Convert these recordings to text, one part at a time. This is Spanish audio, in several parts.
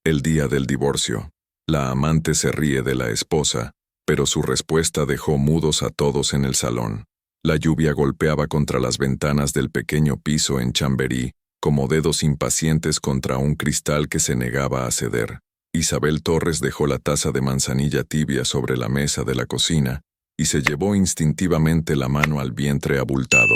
El día del divorcio. La amante se ríe de la esposa, pero su respuesta dejó mudos a todos en el salón. La lluvia golpeaba contra las ventanas del pequeño piso en Chamberí, como dedos impacientes contra un cristal que se negaba a ceder. Isabel Torres dejó la taza de manzanilla tibia sobre la mesa de la cocina y se llevó instintivamente la mano al vientre abultado.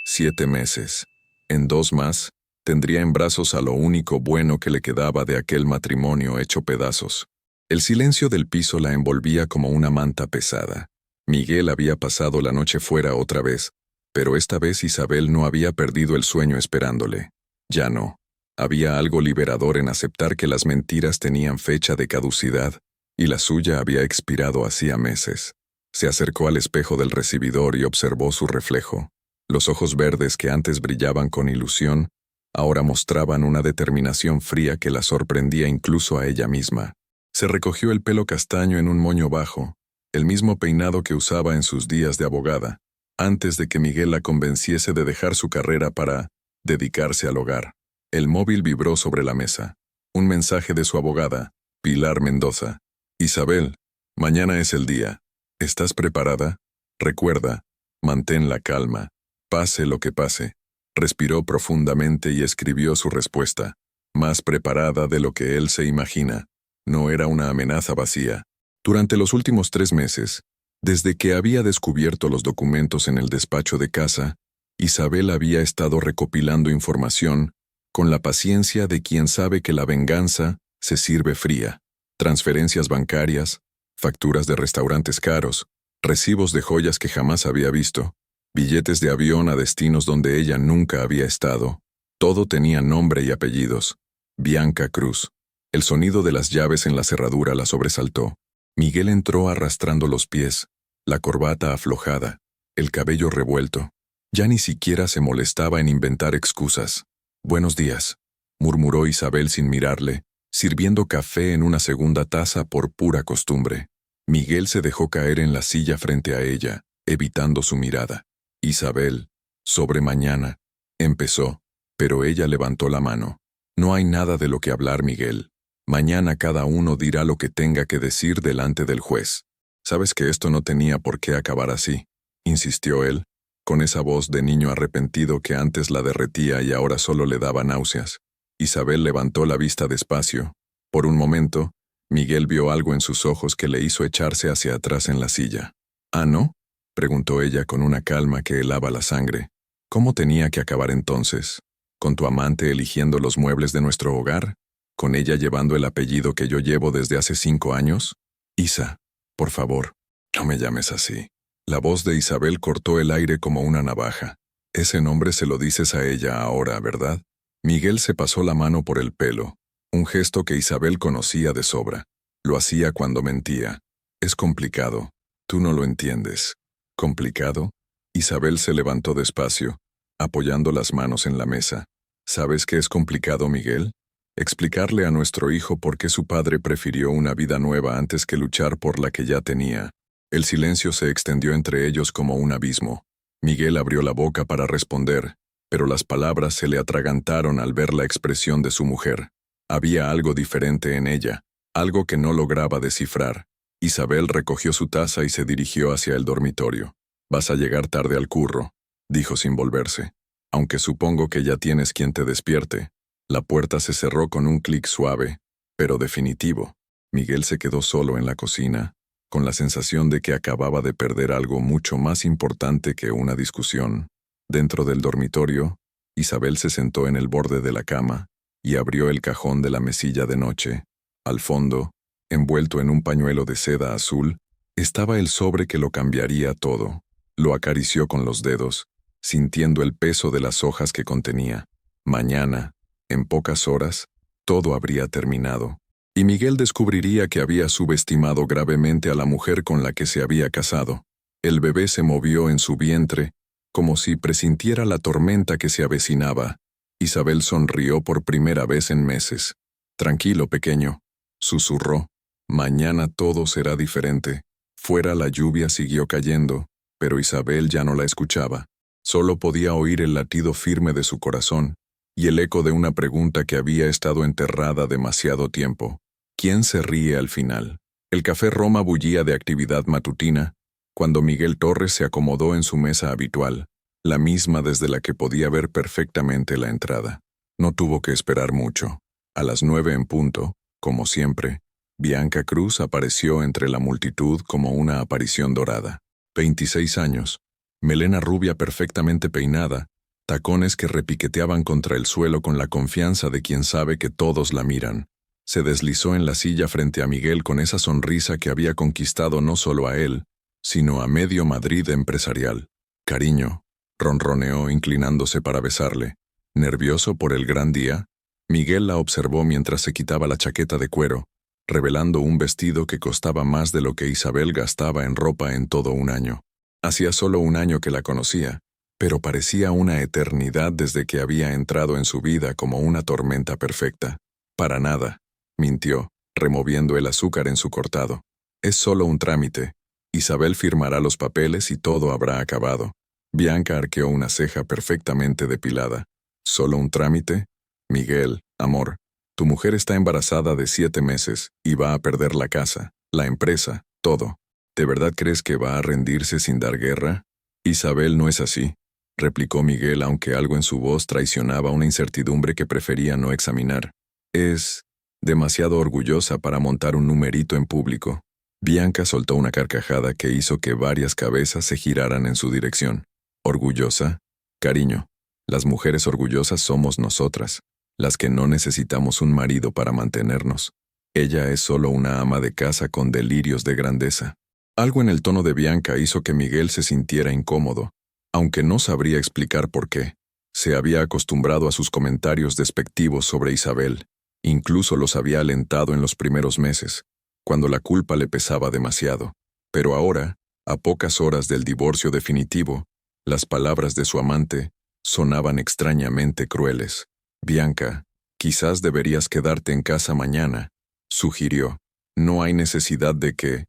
7 meses. En 2 más, tendría en brazos a lo único bueno que le quedaba de aquel matrimonio hecho pedazos. El silencio del piso la envolvía como una manta pesada. Miguel había pasado la noche fuera otra vez, pero esta vez Isabel no había perdido el sueño esperándole. Ya no. Había algo liberador en aceptar que las mentiras tenían fecha de caducidad, y la suya había expirado hacía meses. Se acercó al espejo del recibidor y observó su reflejo. Los ojos verdes que antes brillaban con ilusión, ahora mostraban una determinación fría que la sorprendía incluso a ella misma. Se recogió el pelo castaño en un moño bajo, el mismo peinado que usaba en sus días de abogada, antes de que Miguel la convenciese de dejar su carrera para dedicarse al hogar. El móvil vibró sobre la mesa. Un mensaje de su abogada, Pilar Mendoza. Isabel, mañana es el día. ¿Estás preparada? Recuerda, mantén la calma, pase lo que pase. Respiró profundamente y escribió su respuesta, más preparada de lo que él se imagina. No era una amenaza vacía. Durante los últimos 3 meses, desde que había descubierto los documentos en el despacho de casa, Isabel había estado recopilando información con la paciencia de quien sabe que la venganza se sirve fría. Transferencias bancarias, facturas de restaurantes caros, recibos de joyas que jamás había visto, billetes de avión a destinos donde ella nunca había estado. Todo tenía nombre y apellidos. Bianca Cruz. El sonido de las llaves en la cerradura la sobresaltó. Miguel entró arrastrando los pies, la corbata aflojada, el cabello revuelto. Ya ni siquiera se molestaba en inventar excusas. «Buenos días», murmuró Isabel sin mirarle, sirviendo café en una segunda taza por pura costumbre. Miguel se dejó caer en la silla frente a ella, evitando su mirada. «Isabel, sobre mañana», empezó, pero ella levantó la mano. «No hay nada de lo que hablar, Miguel. Mañana cada uno dirá lo que tenga que decir delante del juez. Sabes que esto no tenía por qué acabar así», insistió él, con esa voz de niño arrepentido que antes la derretía y ahora solo le daba náuseas. Isabel levantó la vista despacio. Por un momento, Miguel vio algo en sus ojos que le hizo echarse hacia atrás en la silla. «¿Ah, no?», preguntó ella con una calma que helaba la sangre. «¿Cómo tenía que acabar entonces? ¿Con tu amante eligiendo los muebles de nuestro hogar? ¿Con ella llevando el apellido que yo llevo desde hace 5 años? Isa, por favor, no me llames así». La voz de Isabel cortó el aire como una navaja. «Ese nombre se lo dices a ella ahora, ¿verdad?». Miguel se pasó la mano por el pelo, un gesto que Isabel conocía de sobra. Lo hacía cuando mentía. «Es complicado. Tú no lo entiendes». «¿Complicado?». Isabel se levantó despacio, apoyando las manos en la mesa. «¿Sabes qué es complicado, Miguel? Explicarle a nuestro hijo por qué su padre prefirió una vida nueva antes que luchar por la que ya tenía». El silencio se extendió entre ellos como un abismo. Miguel abrió la boca para responder, pero las palabras se le atragantaron al ver la expresión de su mujer. Había algo diferente en ella, algo que no lograba descifrar. Isabel recogió su taza y se dirigió hacia el dormitorio. «Vas a llegar tarde al curro», dijo sin volverse. «Aunque supongo que ya tienes quien te despierte». La puerta se cerró con un clic suave, pero definitivo. Miguel se quedó solo en la cocina, con la sensación de que acababa de perder algo mucho más importante que una discusión. Dentro del dormitorio, Isabel se sentó en el borde de la cama y abrió el cajón de la mesilla de noche. Al fondo, envuelto en un pañuelo de seda azul, estaba el sobre que lo cambiaría todo. Lo acarició con los dedos, sintiendo el peso de las hojas que contenía. Mañana, en pocas horas, todo habría terminado. Y Miguel descubriría que había subestimado gravemente a la mujer con la que se había casado. El bebé se movió en su vientre, como si presintiera la tormenta que se avecinaba. Isabel sonrió por primera vez en meses. «Tranquilo, pequeño», susurró. «Mañana todo será diferente». Fuera la lluvia siguió cayendo, pero Isabel ya no la escuchaba. Solo podía oír el latido firme de su corazón, y el eco de una pregunta que había estado enterrada demasiado tiempo. ¿Quién se ríe al final? El Café Roma bullía de actividad matutina cuando Miguel Torres se acomodó en su mesa habitual, la misma desde la que podía ver perfectamente la entrada. No tuvo que esperar mucho. A las 9 en punto, como siempre, Bianca Cruz apareció entre la multitud como una aparición dorada. 26 años, melena rubia perfectamente peinada, tacones que repiqueteaban contra el suelo con la confianza de quien sabe que todos la miran. Se deslizó en la silla frente a Miguel con esa sonrisa que había conquistado no solo a él, sino a medio Madrid empresarial. «Cariño», ronroneó inclinándose para besarle. Nervioso por el gran día, Miguel la observó mientras se quitaba la chaqueta de cuero, revelando un vestido que costaba más de lo que Isabel gastaba en ropa en todo un año. Hacía solo un año que la conocía, pero parecía una eternidad desde que había entrado en su vida como una tormenta perfecta. «Para nada», mintió, removiendo el azúcar en su cortado. «Es solo un trámite. Isabel firmará los papeles y todo habrá acabado». Bianca arqueó una ceja perfectamente depilada. «¿Solo un trámite? Miguel, amor, tu mujer está embarazada de 7 meses y va a perder la casa, la empresa, todo. ¿De verdad crees que va a rendirse sin dar guerra?» «Isabel no es así», replicó Miguel, aunque algo en su voz traicionaba una incertidumbre que prefería no examinar. «Es demasiado orgullosa para montar un numerito en público». Bianca soltó una carcajada que hizo que varias cabezas se giraran en su dirección. «¿Orgullosa? Cariño, las mujeres orgullosas somos nosotras, las que no necesitamos un marido para mantenernos. Ella es solo una ama de casa con delirios de grandeza». Algo en el tono de Bianca hizo que Miguel se sintiera incómodo, aunque no sabría explicar por qué. Se había acostumbrado a sus comentarios despectivos sobre Isabel, incluso los había alentado en los primeros meses, cuando la culpa le pesaba demasiado. Pero ahora, a pocas horas del divorcio definitivo, las palabras de su amante sonaban extrañamente crueles. «Bianca, quizás deberías quedarte en casa mañana», sugirió. «No hay necesidad de que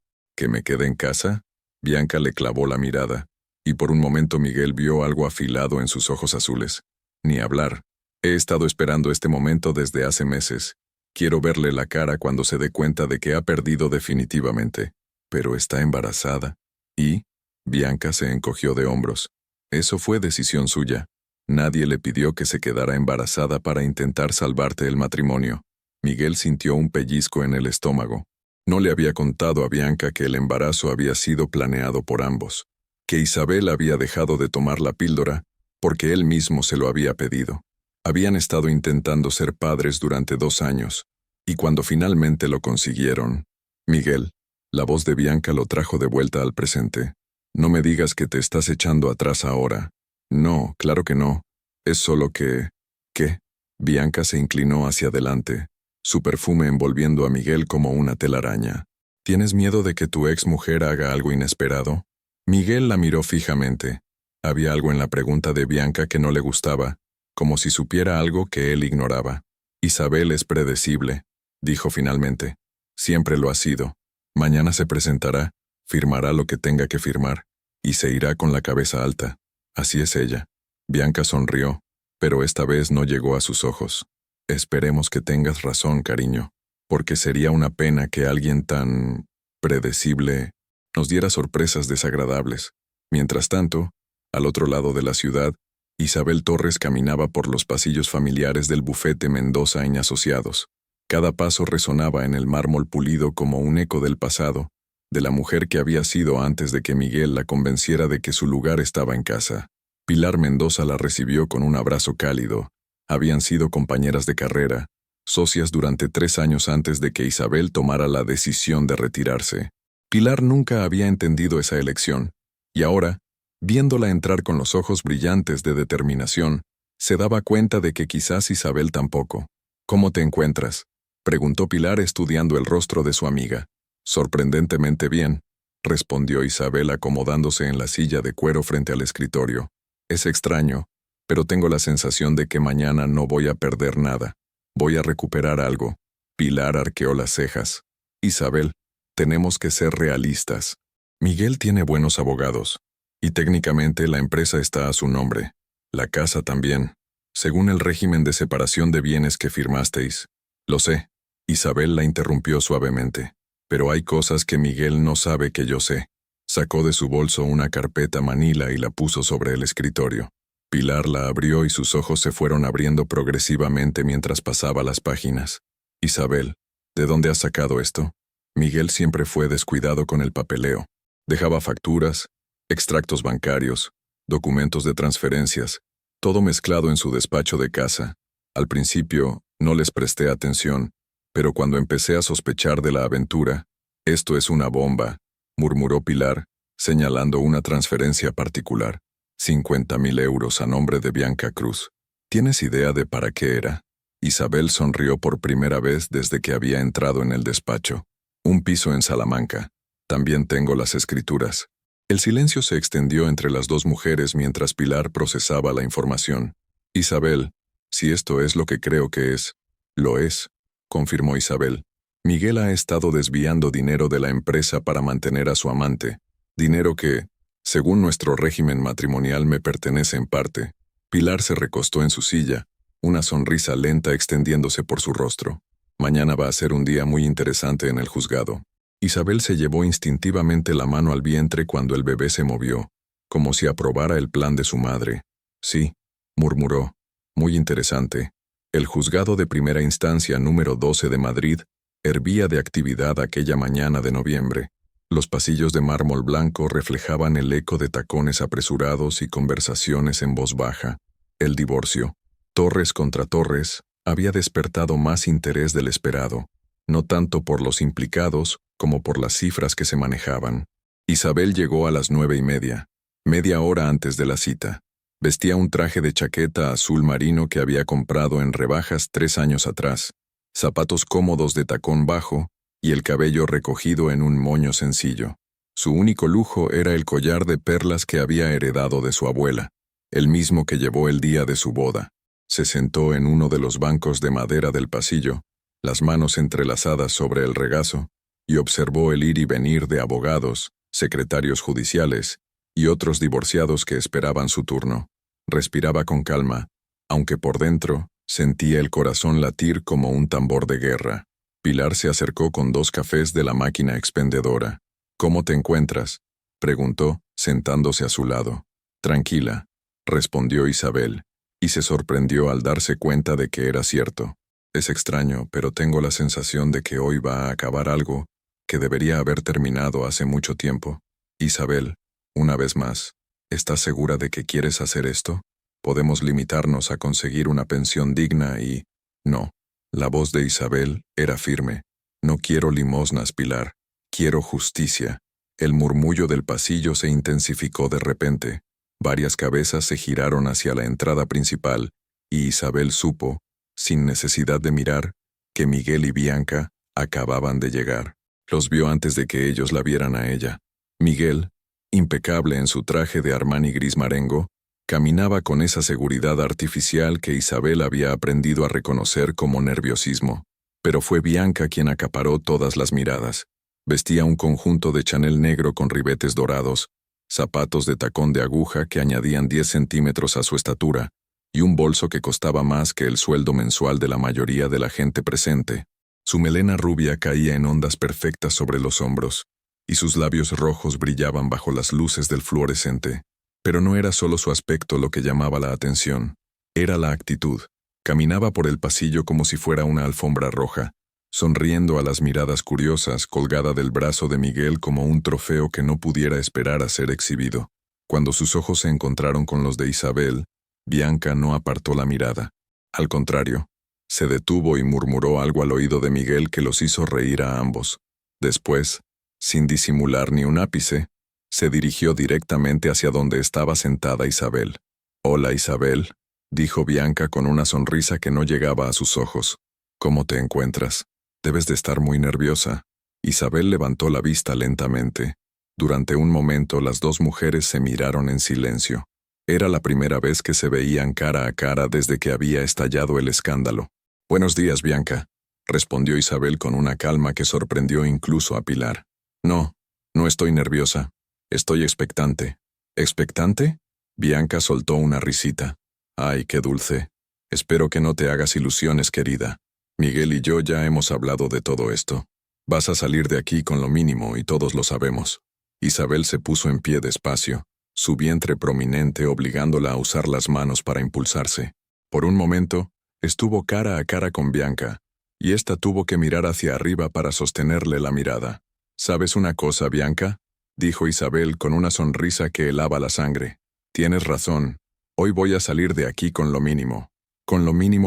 me quede en casa». Bianca le clavó la mirada, y por un momento Miguel vio algo afilado en sus ojos azules. «Ni hablar. He estado esperando este momento desde hace meses. Quiero verle la cara cuando se dé cuenta de que ha perdido definitivamente. Pero está embarazada». «¿Y?» Bianca se encogió de hombros. «Eso fue decisión suya. Nadie le pidió que se quedara embarazada para intentar salvarte el matrimonio». Miguel sintió un pellizco en el estómago. No le había contado a Bianca que el embarazo había sido planeado por ambos, que Isabel había dejado de tomar la píldora porque él mismo se lo había pedido. Habían estado intentando ser padres durante 2 años, y cuando finalmente lo consiguieron, «Miguel», la voz de Bianca lo trajo de vuelta al presente. «No me digas que te estás echando atrás ahora». «No, claro que no. Es solo que...» «¿Qué?» Bianca se inclinó hacia adelante, su perfume envolviendo a Miguel como una telaraña. «¿Tienes miedo de que tu ex mujer haga algo inesperado?» Miguel la miró fijamente. Había algo en la pregunta de Bianca que no le gustaba, como si supiera algo que él ignoraba. «Isabel es predecible», dijo finalmente. «Siempre lo ha sido. Mañana se presentará, firmará lo que tenga que firmar, y se irá con la cabeza alta. Así es ella». Bianca sonrió, pero esta vez no llegó a sus ojos. «Esperemos que tengas razón, cariño, porque sería una pena que alguien tan predecible nos diera sorpresas desagradables». Mientras tanto, al otro lado de la ciudad, Isabel Torres caminaba por los pasillos familiares del bufete Mendoza en Asociados. Cada paso resonaba en el mármol pulido como un eco del pasado, de la mujer que había sido antes de que Miguel la convenciera de que su lugar estaba en casa. Pilar Mendoza la recibió con un abrazo cálido. Habían sido compañeras de carrera, socias durante 3 años antes de que Isabel tomara la decisión de retirarse. Pilar nunca había entendido esa elección, y ahora, viéndola entrar con los ojos brillantes de determinación, se daba cuenta de que quizás Isabel tampoco. «¿Cómo te encuentras?», preguntó Pilar estudiando el rostro de su amiga. «Sorprendentemente bien», respondió Isabel acomodándose en la silla de cuero frente al escritorio. «Es extraño, pero tengo la sensación de que mañana no voy a perder nada. Voy a recuperar algo». Pilar arqueó las cejas. «Isabel, tenemos que ser realistas. Miguel tiene buenos abogados, y técnicamente la empresa está a su nombre. La casa también. según el régimen de separación de bienes que firmasteis. Lo sé. Isabel la interrumpió suavemente. Pero hay cosas que Miguel no sabe que yo sé. Sacó de su bolso una carpeta manila y la puso sobre el escritorio. Pilar la abrió y sus ojos se fueron abriendo progresivamente mientras pasaba las páginas. Isabel, ¿de dónde has sacado esto? Miguel siempre fue descuidado con el papeleo. Dejaba facturas, extractos bancarios, documentos de transferencias, todo mezclado en su despacho de casa. Al principio, no les presté atención, pero cuando empecé a sospechar de la aventura, «Esto es una bomba», murmuró Pilar, señalando una transferencia particular. 50.000 euros a nombre de Bianca Cruz. ¿Tienes idea de para qué era? Isabel sonrió por primera vez desde que había entrado en el despacho. Un piso en Salamanca. También tengo las escrituras. El silencio se extendió entre las dos mujeres mientras Pilar procesaba la información. Isabel, si esto es lo que creo que es, lo es, confirmó Isabel. Miguel ha estado desviando dinero de la empresa para mantener a su amante, dinero que, según nuestro régimen matrimonial, me pertenece en parte. Pilar se recostó en su silla, una sonrisa lenta extendiéndose por su rostro. Mañana va a ser un día muy interesante en el juzgado. Isabel se llevó instintivamente la mano al vientre cuando el bebé se movió, como si aprobara el plan de su madre. Sí, murmuró, muy interesante. El juzgado de primera instancia número 12 de Madrid hervía de actividad aquella mañana de noviembre. Los pasillos de mármol blanco reflejaban el eco de tacones apresurados y conversaciones en voz baja. El divorcio, Torres contra Torres, había despertado más interés del esperado, no tanto por los implicados como por las cifras que se manejaban. Isabel llegó a las 9:30, media hora antes de la cita. Vestía un traje de chaqueta azul marino que había comprado en rebajas 3 años atrás, zapatos cómodos de tacón bajo y el cabello recogido en un moño sencillo. Su único lujo era el collar de perlas que había heredado de su abuela, el mismo que llevó el día de su boda. Se sentó en uno de los bancos de madera del pasillo, las manos entrelazadas sobre el regazo, y observó el ir y venir de abogados, secretarios judiciales y otros divorciados que esperaban su turno. Respiraba con calma, aunque por dentro sentía el corazón latir como un tambor de guerra. Pilar se acercó con 2 cafés de la máquina expendedora. «¿Cómo te encuentras?», preguntó, sentándose a su lado. «Tranquila», respondió Isabel, y se sorprendió al darse cuenta de que era cierto. «Es extraño, pero tengo la sensación de que hoy va a acabar algo que debería haber terminado hace mucho tiempo. Isabel, una vez más, ¿estás segura de que quieres hacer esto? Podemos limitarnos a conseguir una pensión digna y...» «No». La voz de Isabel era firme. «No quiero limosnas, Pilar. Quiero justicia». El murmullo del pasillo se intensificó de repente. Varias cabezas se giraron hacia la entrada principal, y Isabel supo, sin necesidad de mirar, que Miguel y Bianca acababan de llegar. Los vio antes de que ellos la vieran a ella. Miguel, impecable en su traje de Armani gris marengo, caminaba con esa seguridad artificial que Isabel había aprendido a reconocer como nerviosismo. Pero fue Bianca quien acaparó todas las miradas. Vestía un conjunto de Chanel negro con ribetes dorados, zapatos de tacón de aguja que añadían 10 centímetros a su estatura, y un bolso que costaba más que el sueldo mensual de la mayoría de la gente presente. Su melena rubia caía en ondas perfectas sobre los hombros, y sus labios rojos brillaban bajo las luces del fluorescente. Pero no era solo su aspecto lo que llamaba la atención, era la actitud. Caminaba por el pasillo como si fuera una alfombra roja, sonriendo a las miradas curiosas, colgada del brazo de Miguel como un trofeo que no pudiera esperar a ser exhibido. Cuando sus ojos se encontraron con los de Isabel, Bianca no apartó la mirada. Al contrario, se detuvo y murmuró algo al oído de Miguel que los hizo reír a ambos. Después, sin disimular ni un ápice, se dirigió directamente hacia donde estaba sentada Isabel. «Hola, Isabel», dijo Bianca con una sonrisa que no llegaba a sus ojos. «¿Cómo te encuentras? Debes de estar muy nerviosa». Isabel levantó la vista lentamente. Durante un momento las dos mujeres se miraron en silencio. Era la primera vez que se veían cara a cara desde que había estallado el escándalo. «Buenos días, Bianca», respondió Isabel con una calma que sorprendió incluso a Pilar. «No, no estoy nerviosa. Estoy expectante». «¿Expectante?», Bianca soltó una risita. «Ay, qué dulce. Espero que no te hagas ilusiones, querida. Miguel y yo ya hemos hablado de todo esto. Vas a salir de aquí con lo mínimo y todos lo sabemos. Isabel se puso en pie despacio, su vientre prominente obligándola a usar las manos para impulsarse. Por un momento, estuvo cara a cara con Bianca, y ésta tuvo que mirar hacia arriba para sostenerle la mirada. ¿Sabes una cosa, Bianca?, dijo Isabel con una sonrisa que helaba la sangre. Tienes razón, hoy voy a salir de aquí con lo mínimo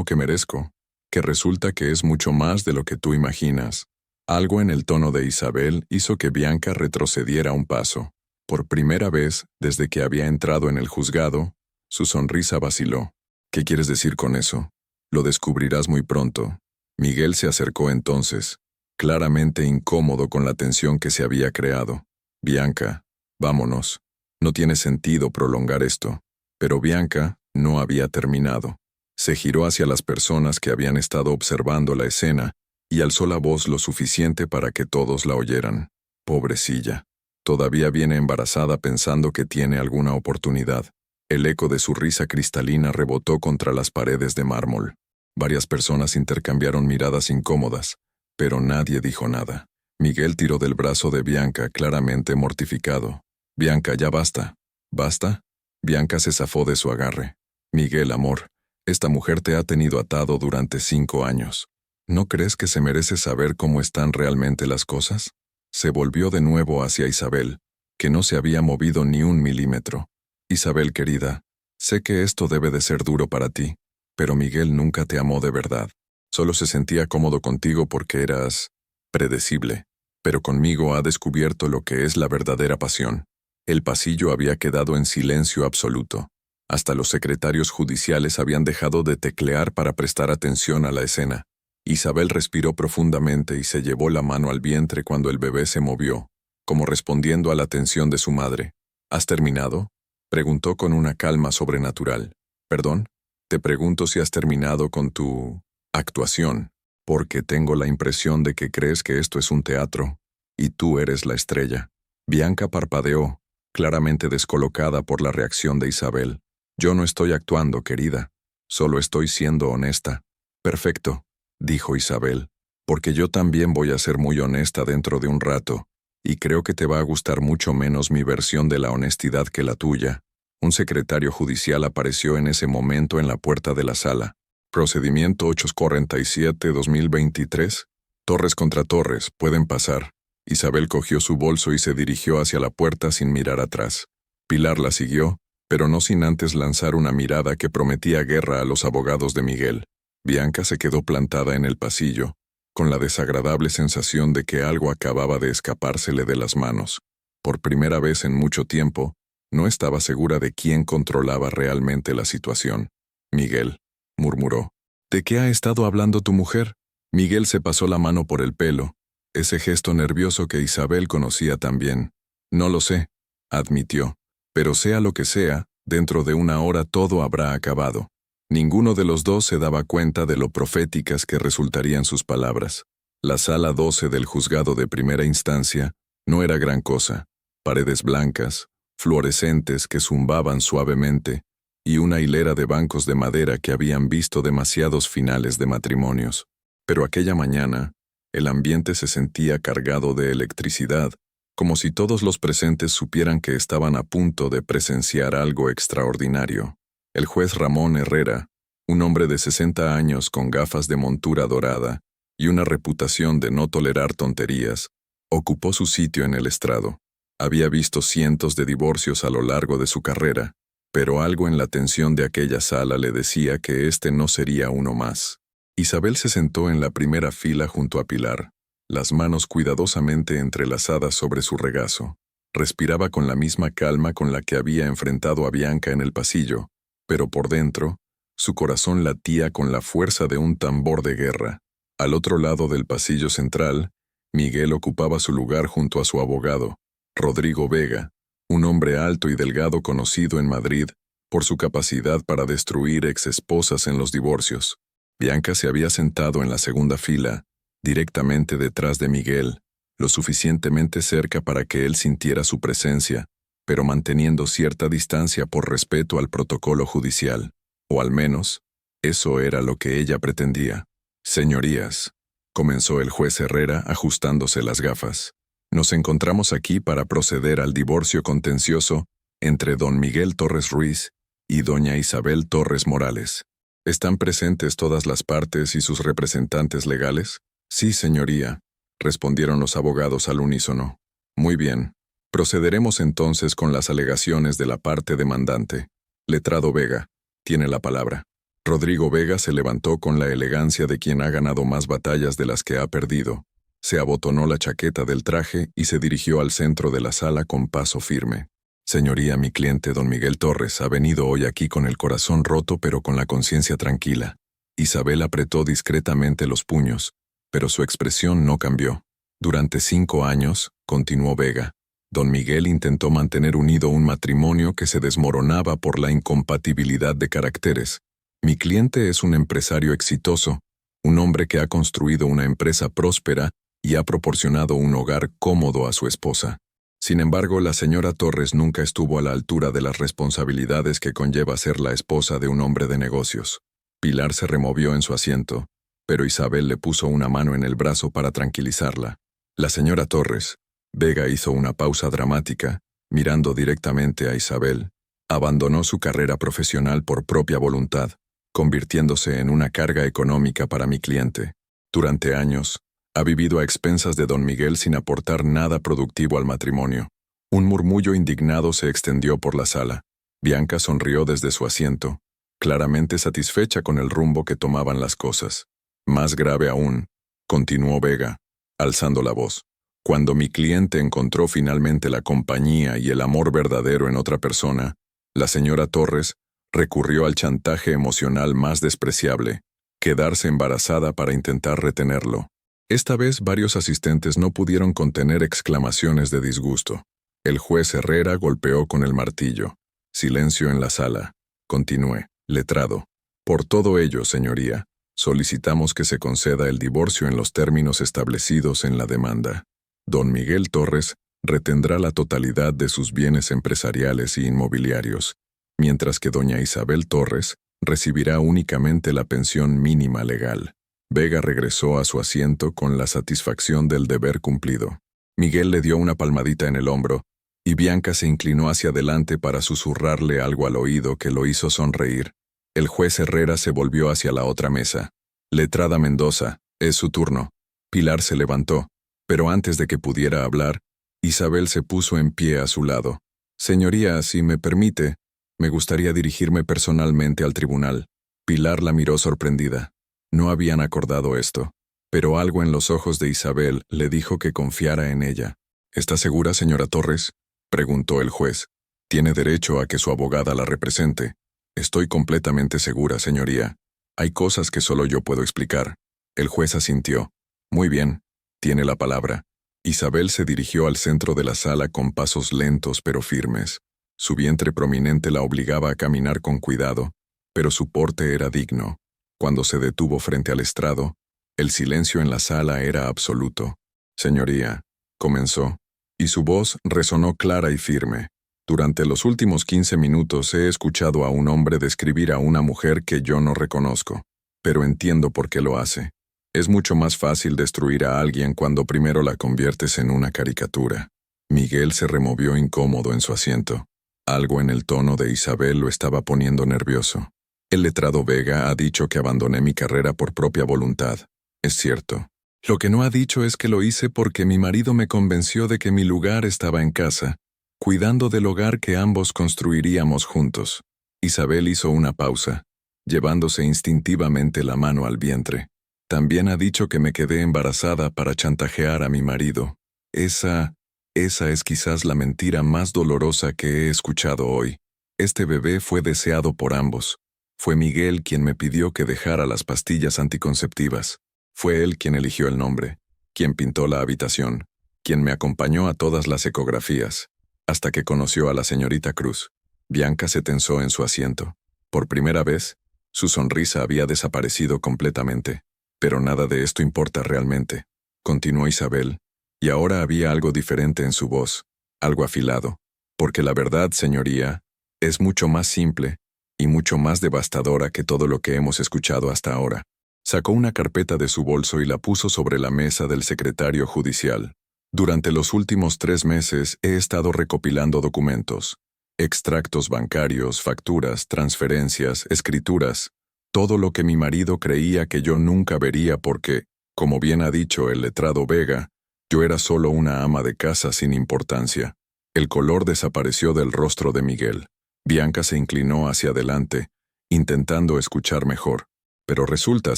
que merezco, que resulta que es mucho más de lo que tú imaginas. Algo en el tono de Isabel hizo que Bianca retrocediera un paso. Por primera vez, desde que había entrado en el juzgado, su sonrisa vaciló. ¿Qué quieres decir con eso? Lo descubrirás muy pronto. Miguel se acercó entonces, claramente incómodo con la tensión que se había creado. Bianca, vámonos. No tiene sentido prolongar esto. Pero Bianca no había terminado. Se giró hacia las personas que habían estado observando la escena y alzó la voz lo suficiente para que todos la oyeran. Pobrecilla. Todavía viene embarazada pensando que tiene alguna oportunidad. El eco de su risa cristalina rebotó contra las paredes de mármol. Varias personas intercambiaron miradas incómodas, pero nadie dijo nada. Miguel tiró del brazo de Bianca, claramente mortificado. «Bianca, ya basta». «¿Basta?» Bianca se zafó de su agarre. «Miguel, amor, esta mujer te ha tenido atado durante 5 años. ¿No crees que se merece saber cómo están realmente las cosas?» Se volvió de nuevo hacia Isabel, que no se había movido ni un milímetro. «Isabel, querida, sé que esto debe de ser duro para ti, pero Miguel nunca te amó de verdad. Solo se sentía cómodo contigo porque eras predecible, pero conmigo ha descubierto lo que es la verdadera pasión». El pasillo había quedado en silencio absoluto. Hasta los secretarios judiciales habían dejado de teclear para prestar atención a la escena. Isabel respiró profundamente y se llevó la mano al vientre cuando el bebé se movió, como respondiendo a la atención de su madre. «¿Has terminado?», preguntó con una calma sobrenatural. «¿Perdón? Te pregunto si has terminado con tu actuación, porque tengo la impresión de que crees que esto es un teatro, y tú eres la estrella». Bianca parpadeó, claramente descolocada por la reacción de Isabel. «Yo no estoy actuando, querida. Solo estoy siendo honesta». «Perfecto», dijo Isabel, «porque yo también voy a ser muy honesta dentro de un rato, y creo que te va a gustar mucho menos mi versión de la honestidad que la tuya». Un secretario judicial apareció en ese momento en la puerta de la sala. «Procedimiento 847-2023. Torres contra Torres, pueden pasar». Isabel cogió su bolso y se dirigió hacia la puerta sin mirar atrás. Pilar la siguió, pero no sin antes lanzar una mirada que prometía guerra a los abogados de Miguel. Bianca se quedó plantada en el pasillo, con la desagradable sensación de que algo acababa de escapársele de las manos. Por primera vez en mucho tiempo, no estaba segura de quién controlaba realmente la situación. «Miguel», murmuró. «¿De qué ha estado hablando tu mujer?» Miguel se pasó la mano por el pelo, ese gesto nervioso que Isabel conocía tan bien. «No lo sé», admitió. «Pero sea lo que sea, dentro de una hora todo habrá acabado». Ninguno de los dos se daba cuenta de lo proféticas que resultarían sus palabras. La sala 12 del juzgado de primera instancia no era gran cosa. Paredes blancas, fluorescentes que zumbaban suavemente, y una hilera de bancos de madera que habían visto demasiados finales de matrimonios. Pero aquella mañana, el ambiente se sentía cargado de electricidad, como si todos los presentes supieran que estaban a punto de presenciar algo extraordinario. El juez Ramón Herrera, un hombre de 60 años con gafas de montura dorada y una reputación de no tolerar tonterías, ocupó su sitio en el estrado. Había visto cientos de divorcios a lo largo de su carrera, pero algo en la tensión de aquella sala le decía que este no sería uno más. Isabel se sentó en la primera fila junto a Pilar, las manos cuidadosamente entrelazadas sobre su regazo. Respiraba con la misma calma con la que había enfrentado a Bianca en el pasillo, pero por dentro, su corazón latía con la fuerza de un tambor de guerra. Al otro lado del pasillo central, Miguel ocupaba su lugar junto a su abogado, Rodrigo Vega, un hombre alto y delgado conocido en Madrid por su capacidad para destruir exesposas en los divorcios. Bianca se había sentado en la segunda fila, directamente detrás de Miguel, lo suficientemente cerca para que él sintiera su presencia, pero manteniendo cierta distancia por respeto al protocolo judicial, o al menos, Eso era lo que ella pretendía. Señorías, comenzó el juez Herrera ajustándose las gafas. Nos encontramos aquí para proceder al divorcio contencioso entre don Miguel Torres Ruiz y doña Isabel Torres Morales. ¿Están presentes todas las partes y sus representantes legales? Sí, señoría, respondieron los abogados al unísono. Muy bien. Procederemos entonces con las alegaciones de la parte demandante. Letrado Vega, tiene la palabra. Rodrigo Vega se levantó con la elegancia de quien ha ganado más batallas de las que ha perdido. Se abotonó la chaqueta del traje y se dirigió al centro de la sala con paso firme. Señoría, mi cliente don Miguel Torres ha venido hoy aquí con el corazón roto pero con la conciencia tranquila. Isabel apretó discretamente los puños, pero su expresión no cambió. Durante 5 años, continuó Vega, don Miguel intentó mantener unido un matrimonio que se desmoronaba por la incompatibilidad de caracteres. Mi cliente es un empresario exitoso, un hombre que ha construido una empresa próspera y ha proporcionado un hogar cómodo a su esposa. Sin embargo, la señora Torres nunca estuvo a la altura de las responsabilidades que conlleva ser la esposa de un hombre de negocios. Pilar se removió en su asiento, pero Isabel le puso una mano en el brazo para tranquilizarla. La señora Torres, Vega hizo una pausa dramática, mirando directamente a Isabel. Abandonó su carrera profesional por propia voluntad, convirtiéndose en una carga económica para mi cliente. Durante años, ha vivido a expensas de don Miguel sin aportar nada productivo al matrimonio. Un murmullo indignado se extendió por la sala. Bianca sonrió desde su asiento, claramente satisfecha con el rumbo que tomaban las cosas. Más grave aún, continuó Vega, alzando la voz. Cuando mi cliente encontró finalmente la compañía y el amor verdadero en otra persona, la señora Torres recurrió al chantaje emocional más despreciable, quedarse embarazada para intentar retenerlo. Esta vez varios asistentes no pudieron contener exclamaciones de disgusto. El juez Herrera golpeó con el martillo. Silencio en la sala. Continué. Letrado. Por todo ello, señoría, solicitamos que se conceda el divorcio en los términos establecidos en la demanda. Don Miguel Torres retendrá la totalidad de sus bienes empresariales y inmobiliarios, mientras que doña Isabel Torres recibirá únicamente la pensión mínima legal. Vega regresó a su asiento con la satisfacción del deber cumplido. Miguel le dio una palmadita en el hombro, y Bianca se inclinó hacia adelante para susurrarle algo al oído que lo hizo sonreír. El juez Herrera se volvió hacia la otra mesa. Letrada Mendoza, es su turno. Pilar se levantó, pero antes de que pudiera hablar, Isabel se puso en pie a su lado. Señoría, si me permite, me gustaría dirigirme personalmente al tribunal. Pilar la miró sorprendida. No habían acordado esto, pero algo en los ojos de Isabel le dijo que confiara en ella. ¿Está segura, señora Torres?, preguntó el juez. Tiene derecho a que su abogada la represente. Estoy completamente segura, señoría. Hay cosas que solo yo puedo explicar. El juez asintió. Muy bien, tiene la palabra. Isabel se dirigió al centro de la sala con pasos lentos pero firmes. Su vientre prominente la obligaba a caminar con cuidado, pero su porte era digno. Cuando se detuvo frente al estrado, el silencio en la sala era absoluto. Señoría, comenzó, y su voz resonó clara y firme. Durante los últimos 15 minutos he escuchado a un hombre describir a una mujer que yo no reconozco, pero entiendo por qué lo hace. Es mucho más fácil destruir a alguien cuando primero la conviertes en una caricatura. Miguel se removió incómodo en su asiento. Algo en el tono de Isabel lo estaba poniendo nervioso. El letrado Vega ha dicho que abandoné mi carrera por propia voluntad. Es cierto. Lo que no ha dicho es que lo hice porque mi marido me convenció de que mi lugar estaba en casa, cuidando del hogar que ambos construiríamos juntos. Isabel hizo una pausa, llevándose instintivamente la mano al vientre. También ha dicho que me quedé embarazada para chantajear a mi marido. Esa es quizás la mentira más dolorosa que he escuchado hoy. Este bebé fue deseado por ambos. Fue Miguel quien me pidió que dejara las pastillas anticonceptivas. Fue él quien eligió el nombre, quien pintó la habitación, quien me acompañó a todas las ecografías, hasta que conoció a la señorita Cruz. Bianca se tensó en su asiento. Por primera vez, su sonrisa había desaparecido completamente. Pero nada de esto importa realmente, continuó Isabel, y ahora había algo diferente en su voz, algo afilado, porque la verdad, señoría, es mucho más simple, y mucho más devastadora que todo lo que hemos escuchado hasta ahora. Sacó una carpeta de su bolso y la puso sobre la mesa del secretario judicial. Durante los últimos 3 meses he estado recopilando documentos, extractos bancarios, facturas, transferencias, escrituras, todo lo que mi marido creía que yo nunca vería porque, como bien ha dicho el letrado Vega, yo era solo una ama de casa sin importancia. El color desapareció del rostro de Miguel. Bianca se inclinó hacia adelante, intentando escuchar mejor. Pero resulta,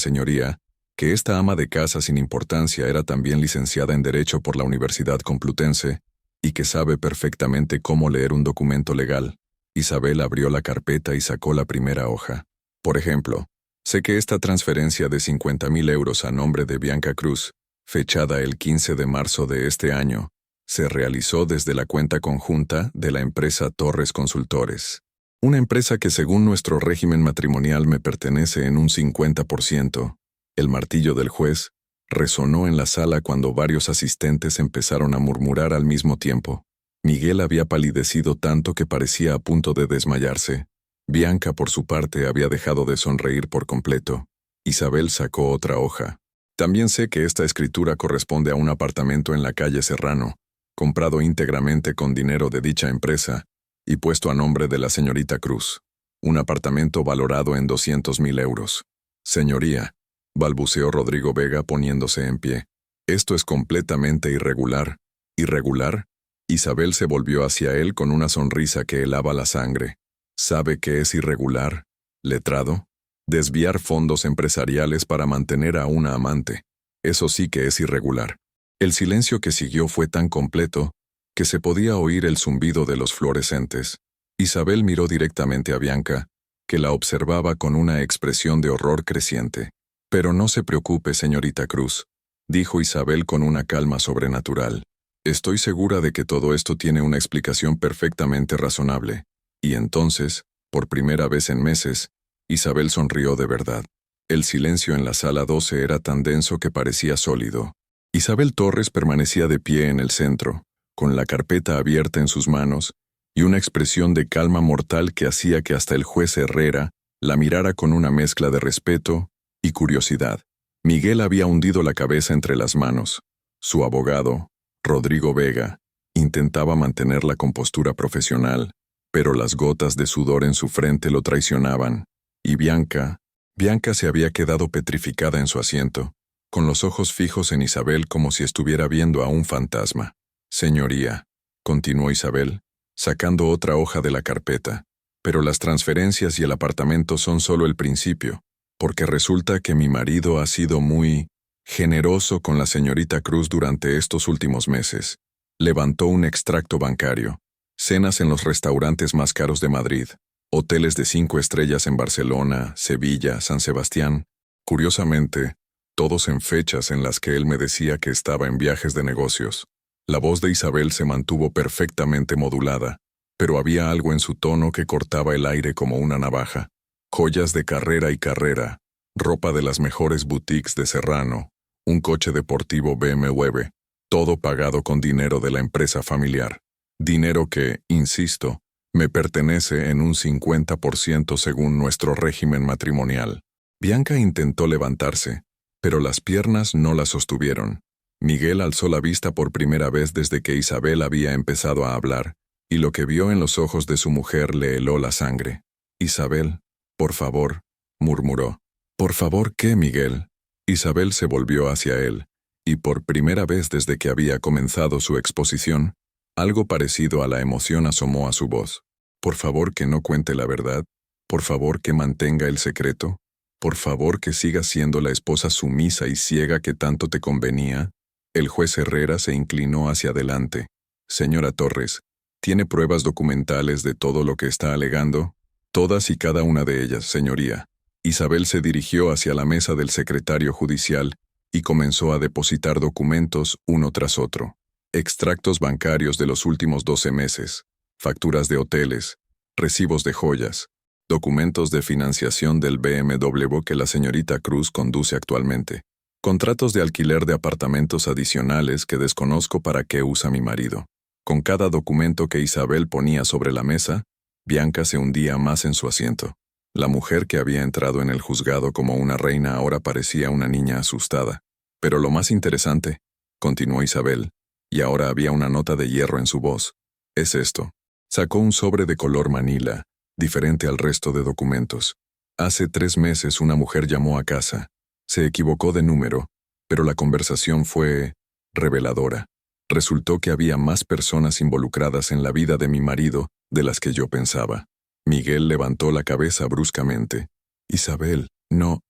señoría, que esta ama de casa sin importancia era también licenciada en Derecho por la Universidad Complutense y que sabe perfectamente cómo leer un documento legal. Isabel abrió la carpeta y sacó la primera hoja. Por ejemplo, sé que esta transferencia de 50.000 euros a nombre de Bianca Cruz, fechada el 15 de marzo de este año, se realizó desde la cuenta conjunta de la empresa Torres Consultores. Una empresa que según nuestro régimen matrimonial me pertenece en un 50%. El martillo del juez resonó en la sala cuando varios asistentes empezaron a murmurar al mismo tiempo. Miguel había palidecido tanto que parecía a punto de desmayarse. Bianca, por su parte, había dejado de sonreír por completo. Isabel sacó otra hoja. También sé que esta escritura corresponde a un apartamento en la calle Serrano, comprado íntegramente con dinero de dicha empresa y puesto a nombre de la señorita Cruz. Un apartamento valorado en 200.000 euros. Señoría, balbuceó Rodrigo Vega poniéndose en pie. Esto es completamente irregular. ¿Irregular? Isabel se volvió hacia él con una sonrisa que helaba la sangre. ¿Sabe qué es irregular, letrado? Desviar fondos empresariales para mantener a una amante. Eso sí que es irregular. El silencio que siguió fue tan completo que se podía oír el zumbido de los fluorescentes. Isabel miró directamente a Bianca, que la observaba con una expresión de horror creciente. «Pero no se preocupe, señorita Cruz», dijo Isabel con una calma sobrenatural. «Estoy segura de que todo esto tiene una explicación perfectamente razonable». Y entonces, por primera vez en meses, Isabel sonrió de verdad. El silencio en la sala 12 era tan denso que parecía sólido. Isabel Torres permanecía de pie en el centro, con la carpeta abierta en sus manos, y una expresión de calma mortal que hacía que hasta el juez Herrera la mirara con una mezcla de respeto y curiosidad. Miguel había hundido la cabeza entre las manos. Su abogado, Rodrigo Vega, intentaba mantener la compostura profesional, pero las gotas de sudor en su frente lo traicionaban, y Bianca se había quedado petrificada en su asiento, con los ojos fijos en Isabel como si estuviera viendo a un fantasma. «Señoría», continuó Isabel, sacando otra hoja de la carpeta, «pero las transferencias y el apartamento son solo el principio, porque resulta que mi marido ha sido muy generoso con la señorita Cruz durante estos últimos meses. Levantó un extracto bancario, cenas en los restaurantes más caros de Madrid, hoteles de 5 estrellas en Barcelona, Sevilla, San Sebastián, curiosamente, todos en fechas en las que él me decía que estaba en viajes de negocios. La voz de Isabel se mantuvo perfectamente modulada, pero había algo en su tono que cortaba el aire como una navaja. Joyas de carrera y carrera, ropa de las mejores boutiques de Serrano, un coche deportivo BMW, todo pagado con dinero de la empresa familiar. Dinero que, insisto, me pertenece en un 50% según nuestro régimen matrimonial. Bianca intentó levantarse, pero las piernas no la sostuvieron. Miguel alzó la vista por primera vez desde que Isabel había empezado a hablar, y lo que vio en los ojos de su mujer le heló la sangre. «Isabel, por favor», murmuró. «¿Por favor qué, Miguel?» Isabel se volvió hacia él, y por primera vez desde que había comenzado su exposición, algo parecido a la emoción asomó a su voz. «Por favor que no cuente la verdad, por favor que mantenga el secreto, por favor que siga siendo la esposa sumisa y ciega que tanto te convenía». El juez Herrera se inclinó hacia adelante. «Señora Torres, ¿tiene pruebas documentales de todo lo que está alegando?» «Todas y cada una de ellas, señoría». Isabel se dirigió hacia la mesa del secretario judicial y comenzó a depositar documentos uno tras otro. Extractos bancarios de los últimos 12 meses, facturas de hoteles, recibos de joyas, documentos de financiación del BMW que la señorita Cruz conduce actualmente, contratos de alquiler de apartamentos adicionales que desconozco para qué usa mi marido. Con cada documento que Isabel ponía sobre la mesa, Bianca se hundía más en su asiento. La mujer que había entrado en el juzgado como una reina ahora parecía una niña asustada. Pero lo más interesante, continuó Isabel, y ahora había una nota de hierro en su voz, es esto. Sacó un sobre de color manila, diferente al resto de documentos. Hace 3 meses una mujer llamó a casa. Se equivocó de número, pero la conversación fue reveladora. Resultó que había más personas involucradas en la vida de mi marido de las que yo pensaba. Miguel levantó la cabeza bruscamente. Isabel, ¿no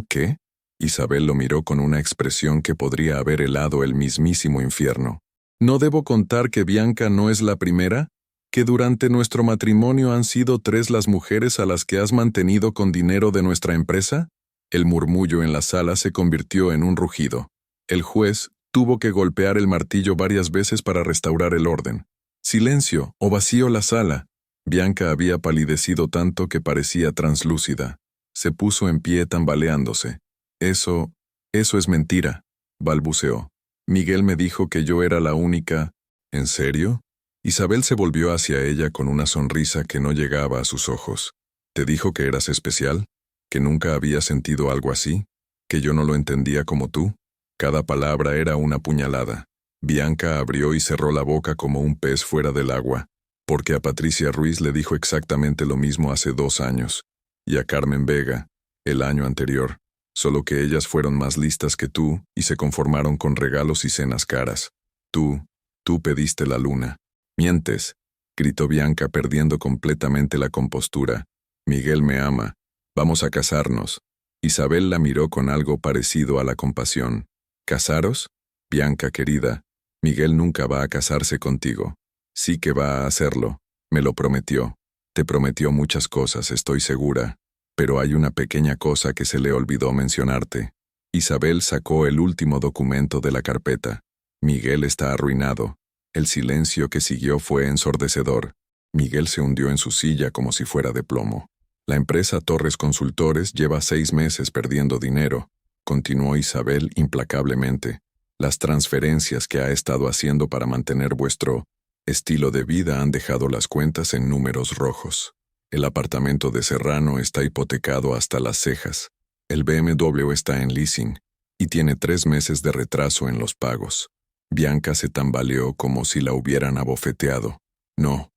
qué? Isabel lo miró con una expresión que podría haber helado el mismísimo infierno. ¿No debo contar que Bianca no es la primera? ¿Que durante nuestro matrimonio han sido 3 las mujeres a las que has mantenido con dinero de nuestra empresa? El murmullo en la sala se convirtió en un rugido. El juez tuvo que golpear el martillo varias veces para restaurar el orden. Silencio, o vacío la sala. Bianca había palidecido tanto que parecía translúcida. Se puso en pie tambaleándose. Eso es mentira, balbuceó. Miguel me dijo que yo era la única. ¿En serio? Isabel se volvió hacia ella con una sonrisa que no llegaba a sus ojos. ¿Te dijo que eras especial? ¿Que nunca había sentido algo así? ¿Que yo no lo entendía como tú? Cada palabra era una puñalada. Bianca abrió y cerró la boca como un pez fuera del agua, porque a Patricia Ruiz le dijo exactamente lo mismo hace 2 años, y a Carmen Vega, el año anterior, solo que ellas fueron más listas que tú y se conformaron con regalos y cenas caras. Tú pediste la luna. Mientes, gritó Bianca perdiendo completamente la compostura. Miguel me ama. Vamos a casarnos. Isabel la miró con algo parecido a la compasión. ¿Casaros? Bianca, querida, Miguel nunca va a casarse contigo. Sí que va a hacerlo. Me lo prometió. Te prometió muchas cosas, estoy segura. Pero hay una pequeña cosa que se le olvidó mencionarte. Isabel sacó el último documento de la carpeta. Miguel está arruinado. El silencio que siguió fue ensordecedor. Miguel se hundió en su silla como si fuera de plomo. La empresa Torres Consultores lleva 6 meses perdiendo dinero, continuó Isabel implacablemente. Las transferencias que ha estado haciendo para mantener vuestro estilo de vida han dejado las cuentas en números rojos. El apartamento de Serrano está hipotecado hasta las cejas. El BMW está en leasing y tiene 3 meses de retraso en los pagos. Bianca se tambaleó como si la hubieran abofeteado. No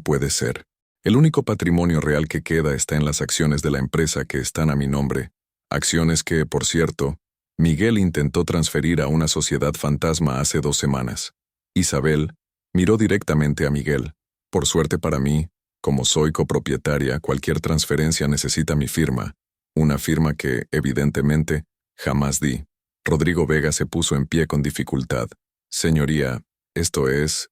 puede ser. El único patrimonio real que queda está en las acciones de la empresa que están a mi nombre. Acciones que, por cierto, Miguel intentó transferir a una sociedad fantasma hace 2 semanas. Isabel miró directamente a Miguel. Por suerte para mí, como soy copropietaria, cualquier transferencia necesita mi firma. Una firma que, evidentemente, jamás di. Rodrigo Vega se puso en pie con dificultad. Señoría, esto es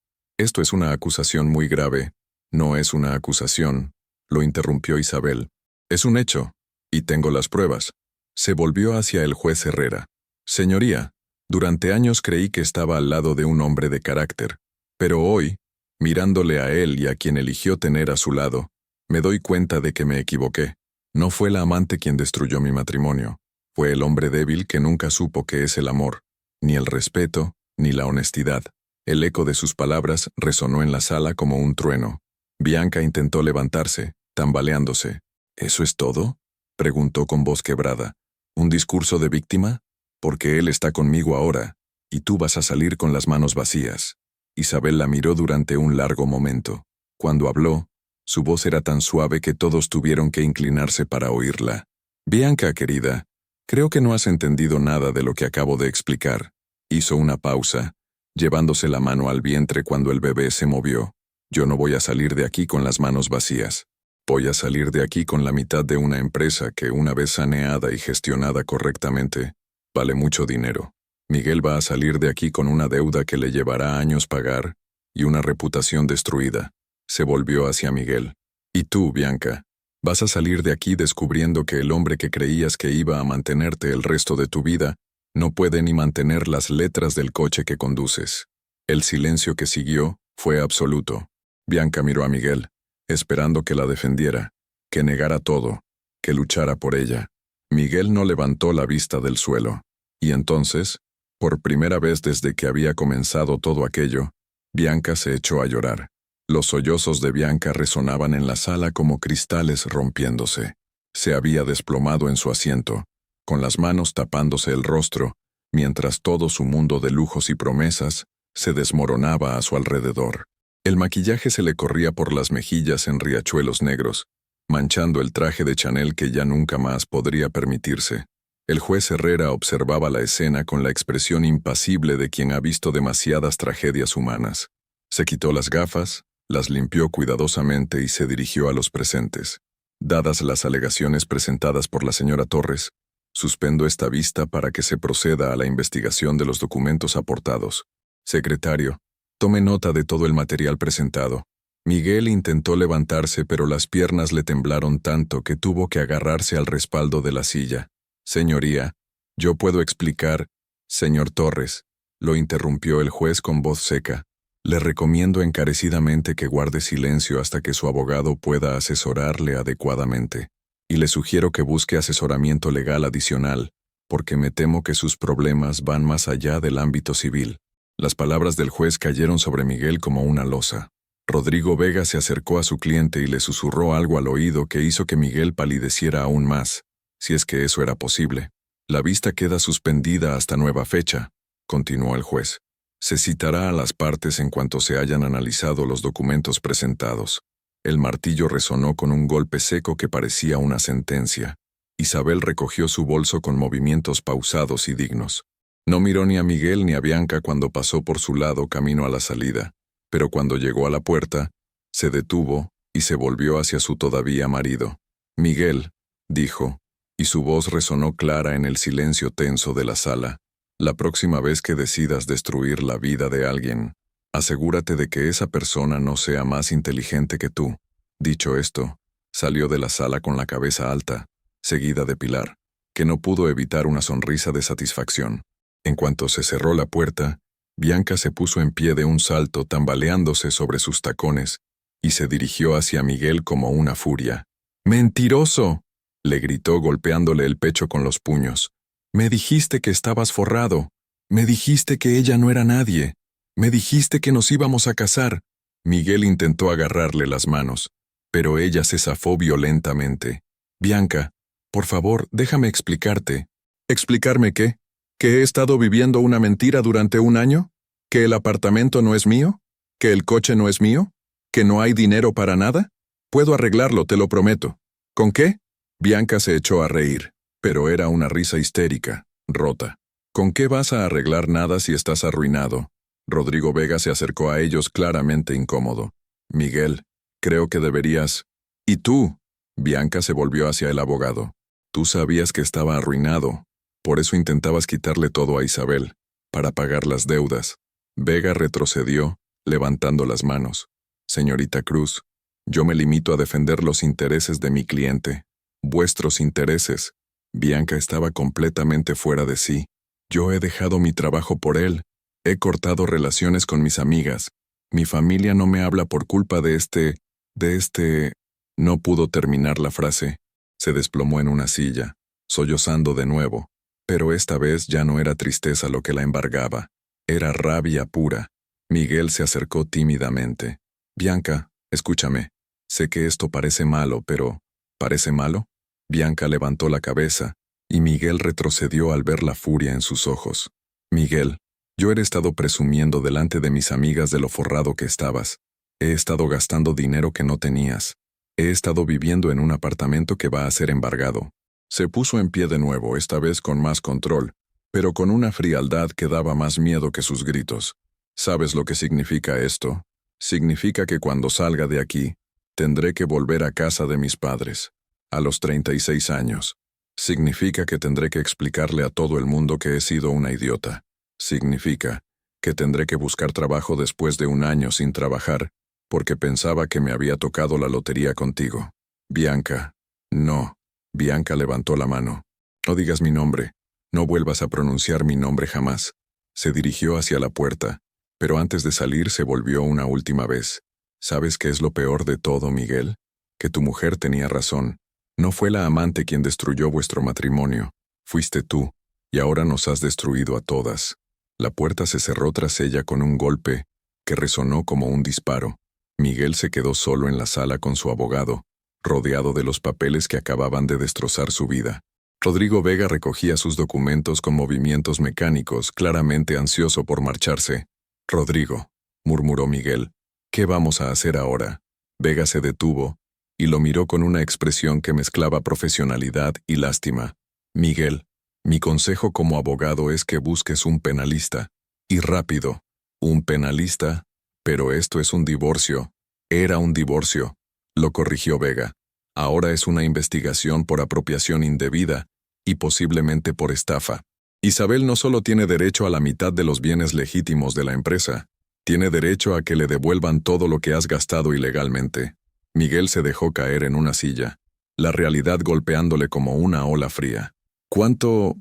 una acusación muy grave. No es una acusación, lo interrumpió Isabel. Es un hecho, y tengo las pruebas. Se volvió hacia el juez Herrera. Señoría, durante años creí que estaba al lado de un hombre de carácter, pero hoy, mirándole a él y a quien eligió tener a su lado, me doy cuenta de que me equivoqué. No fue la amante quien destruyó mi matrimonio, fue el hombre débil que nunca supo qué es el amor, ni el respeto, ni la honestidad. El eco de sus palabras resonó en la sala como un trueno. Bianca intentó levantarse, tambaleándose. ¿Eso es todo?, preguntó con voz quebrada. ¿Un discurso de víctima? Porque él está conmigo ahora, y tú vas a salir con las manos vacías. Isabel la miró durante un largo momento. Cuando habló, su voz era tan suave que todos tuvieron que inclinarse para oírla. Bianca, querida, creo que no has entendido nada de lo que acabo de explicar. Hizo una pausa, llevándose la mano al vientre cuando el bebé se movió. Yo no voy a salir de aquí con las manos vacías. Voy a salir de aquí con la mitad de una empresa que, una vez saneada y gestionada correctamente, vale mucho dinero. Miguel va a salir de aquí con una deuda que le llevará años pagar y una reputación destruida. Se volvió hacia Miguel. Y tú, Bianca, vas a salir de aquí descubriendo que el hombre que creías que iba a mantenerte el resto de tu vida no puede ni mantener las letras del coche que conduces. El silencio que siguió fue absoluto. Bianca miró a Miguel, esperando que la defendiera, que negara todo, que luchara por ella. Miguel no levantó la vista del suelo. Y entonces, por primera vez desde que había comenzado todo aquello, Bianca se echó a llorar. Los sollozos de Bianca resonaban en la sala como cristales rompiéndose. Se había desplomado en su asiento, con las manos tapándose el rostro, mientras todo su mundo de lujos y promesas se desmoronaba a su alrededor. El maquillaje se le corría por las mejillas en riachuelos negros, manchando el traje de Chanel que ya nunca más podría permitirse. El juez Herrera observaba la escena con la expresión impasible de quien ha visto demasiadas tragedias humanas. Se quitó las gafas, las limpió cuidadosamente y se dirigió a los presentes. Dadas las alegaciones presentadas por la señora Torres, suspendo esta vista para que se proceda a la investigación de los documentos aportados. Secretario, tome nota de todo el material presentado. Miguel intentó levantarse, pero las piernas le temblaron tanto que tuvo que agarrarse al respaldo de la silla. Señoría, yo puedo explicar. Señor Torres, lo interrumpió el juez con voz seca. Le recomiendo encarecidamente que guarde silencio hasta que su abogado pueda asesorarle adecuadamente. Y le sugiero que busque asesoramiento legal adicional, porque me temo que sus problemas van más allá del ámbito civil. Las palabras del juez cayeron sobre Miguel como una losa. Rodrigo Vega se acercó a su cliente y le susurró algo al oído que hizo que Miguel palideciera aún más, si es que eso era posible. La vista queda suspendida hasta nueva fecha, continuó el juez. Se citará a las partes en cuanto se hayan analizado los documentos presentados. El martillo resonó con un golpe seco que parecía una sentencia. Isabel recogió su bolso con movimientos pausados y dignos. No miró ni a Miguel ni a Bianca cuando pasó por su lado camino a la salida, pero cuando llegó a la puerta, se detuvo y se volvió hacia su todavía marido. Miguel, dijo, y su voz resonó clara en el silencio tenso de la sala. La próxima vez que decidas destruir la vida de alguien, asegúrate de que esa persona no sea más inteligente que tú. Dicho esto, salió de la sala con la cabeza alta, seguida de Pilar, que no pudo evitar una sonrisa de satisfacción. En cuanto se cerró la puerta, Bianca se puso en pie de un salto tambaleándose sobre sus tacones y se dirigió hacia Miguel como una furia. ¡Mentiroso!, le gritó golpeándole el pecho con los puños. Me dijiste que estabas forrado. Me dijiste que ella no era nadie. Me dijiste que nos íbamos a casar. Miguel intentó agarrarle las manos, pero ella se zafó violentamente. Bianca, por favor, déjame explicarte. ¿Explicarme qué? ¿Que he estado viviendo una mentira durante un año? ¿Que el apartamento no es mío? ¿Que el coche no es mío? ¿Que no hay dinero para nada? Puedo arreglarlo, te lo prometo. ¿Con qué? Bianca se echó a reír, pero era una risa histérica, rota. ¿Con qué vas a arreglar nada si estás arruinado? Rodrigo Vega se acercó a ellos claramente incómodo. Miguel, creo que deberías... ¿Y tú? Bianca se volvió hacia el abogado. Tú sabías que estaba arruinado. Por eso intentabas quitarle todo a Isabel, para pagar las deudas. Vega retrocedió, levantando las manos. Señorita Cruz, yo me limito a defender los intereses de mi cliente. Vuestros intereses. Bianca estaba completamente fuera de sí. Yo he dejado mi trabajo por él. He cortado relaciones con mis amigas. Mi familia no me habla por culpa de este... No pudo terminar la frase. Se desplomó en una silla, sollozando de nuevo. Pero esta vez ya no era tristeza lo que la embargaba. Era rabia pura. Miguel se acercó tímidamente. Bianca, escúchame. Sé que esto parece malo, pero... ¿Parece malo? Bianca levantó la cabeza, y Miguel retrocedió al ver la furia en sus ojos. Miguel, yo he estado presumiendo delante de mis amigas de lo forrado que estabas. He estado gastando dinero que no tenías. He estado viviendo en un apartamento que va a ser embargado. Se puso en pie de nuevo, esta vez con más control, pero con una frialdad que daba más miedo que sus gritos. ¿Sabes lo que significa esto? Significa que cuando salga de aquí, tendré que volver a casa de mis padres. A los 36 años. Significa que tendré que explicarle a todo el mundo que he sido una idiota. Significa que tendré que buscar trabajo después de un año sin trabajar, porque pensaba que me había tocado la lotería contigo. Bianca. No. Bianca levantó la mano. No digas mi nombre. No vuelvas a pronunciar mi nombre jamás. Se dirigió hacia la puerta, pero antes de salir se volvió una última vez. ¿Sabes qué es lo peor de todo, Miguel? Que tu mujer tenía razón. No fue la amante quien destruyó vuestro matrimonio. Fuiste tú, y ahora nos has destruido a todas. La puerta se cerró tras ella con un golpe que resonó como un disparo. Miguel se quedó solo en la sala con su abogado, rodeado de los papeles que acababan de destrozar su vida. Rodrigo Vega recogía sus documentos con movimientos mecánicos, claramente ansioso por marcharse. «Rodrigo», murmuró Miguel, «¿qué vamos a hacer ahora?» Vega se detuvo y lo miró con una expresión que mezclaba profesionalidad y lástima. «Miguel, mi consejo como abogado es que busques un penalista. Y rápido. Un penalista. Pero esto es un divorcio. Era un divorcio», lo corrigió Vega. «Ahora es una investigación por apropiación indebida y posiblemente por estafa. Isabel no solo tiene derecho a la mitad de los bienes legítimos de la empresa, tiene derecho a que le devuelvan todo lo que has gastado ilegalmente». Miguel se dejó caer en una silla, la realidad golpeándole como una ola fría. ¿Cuánto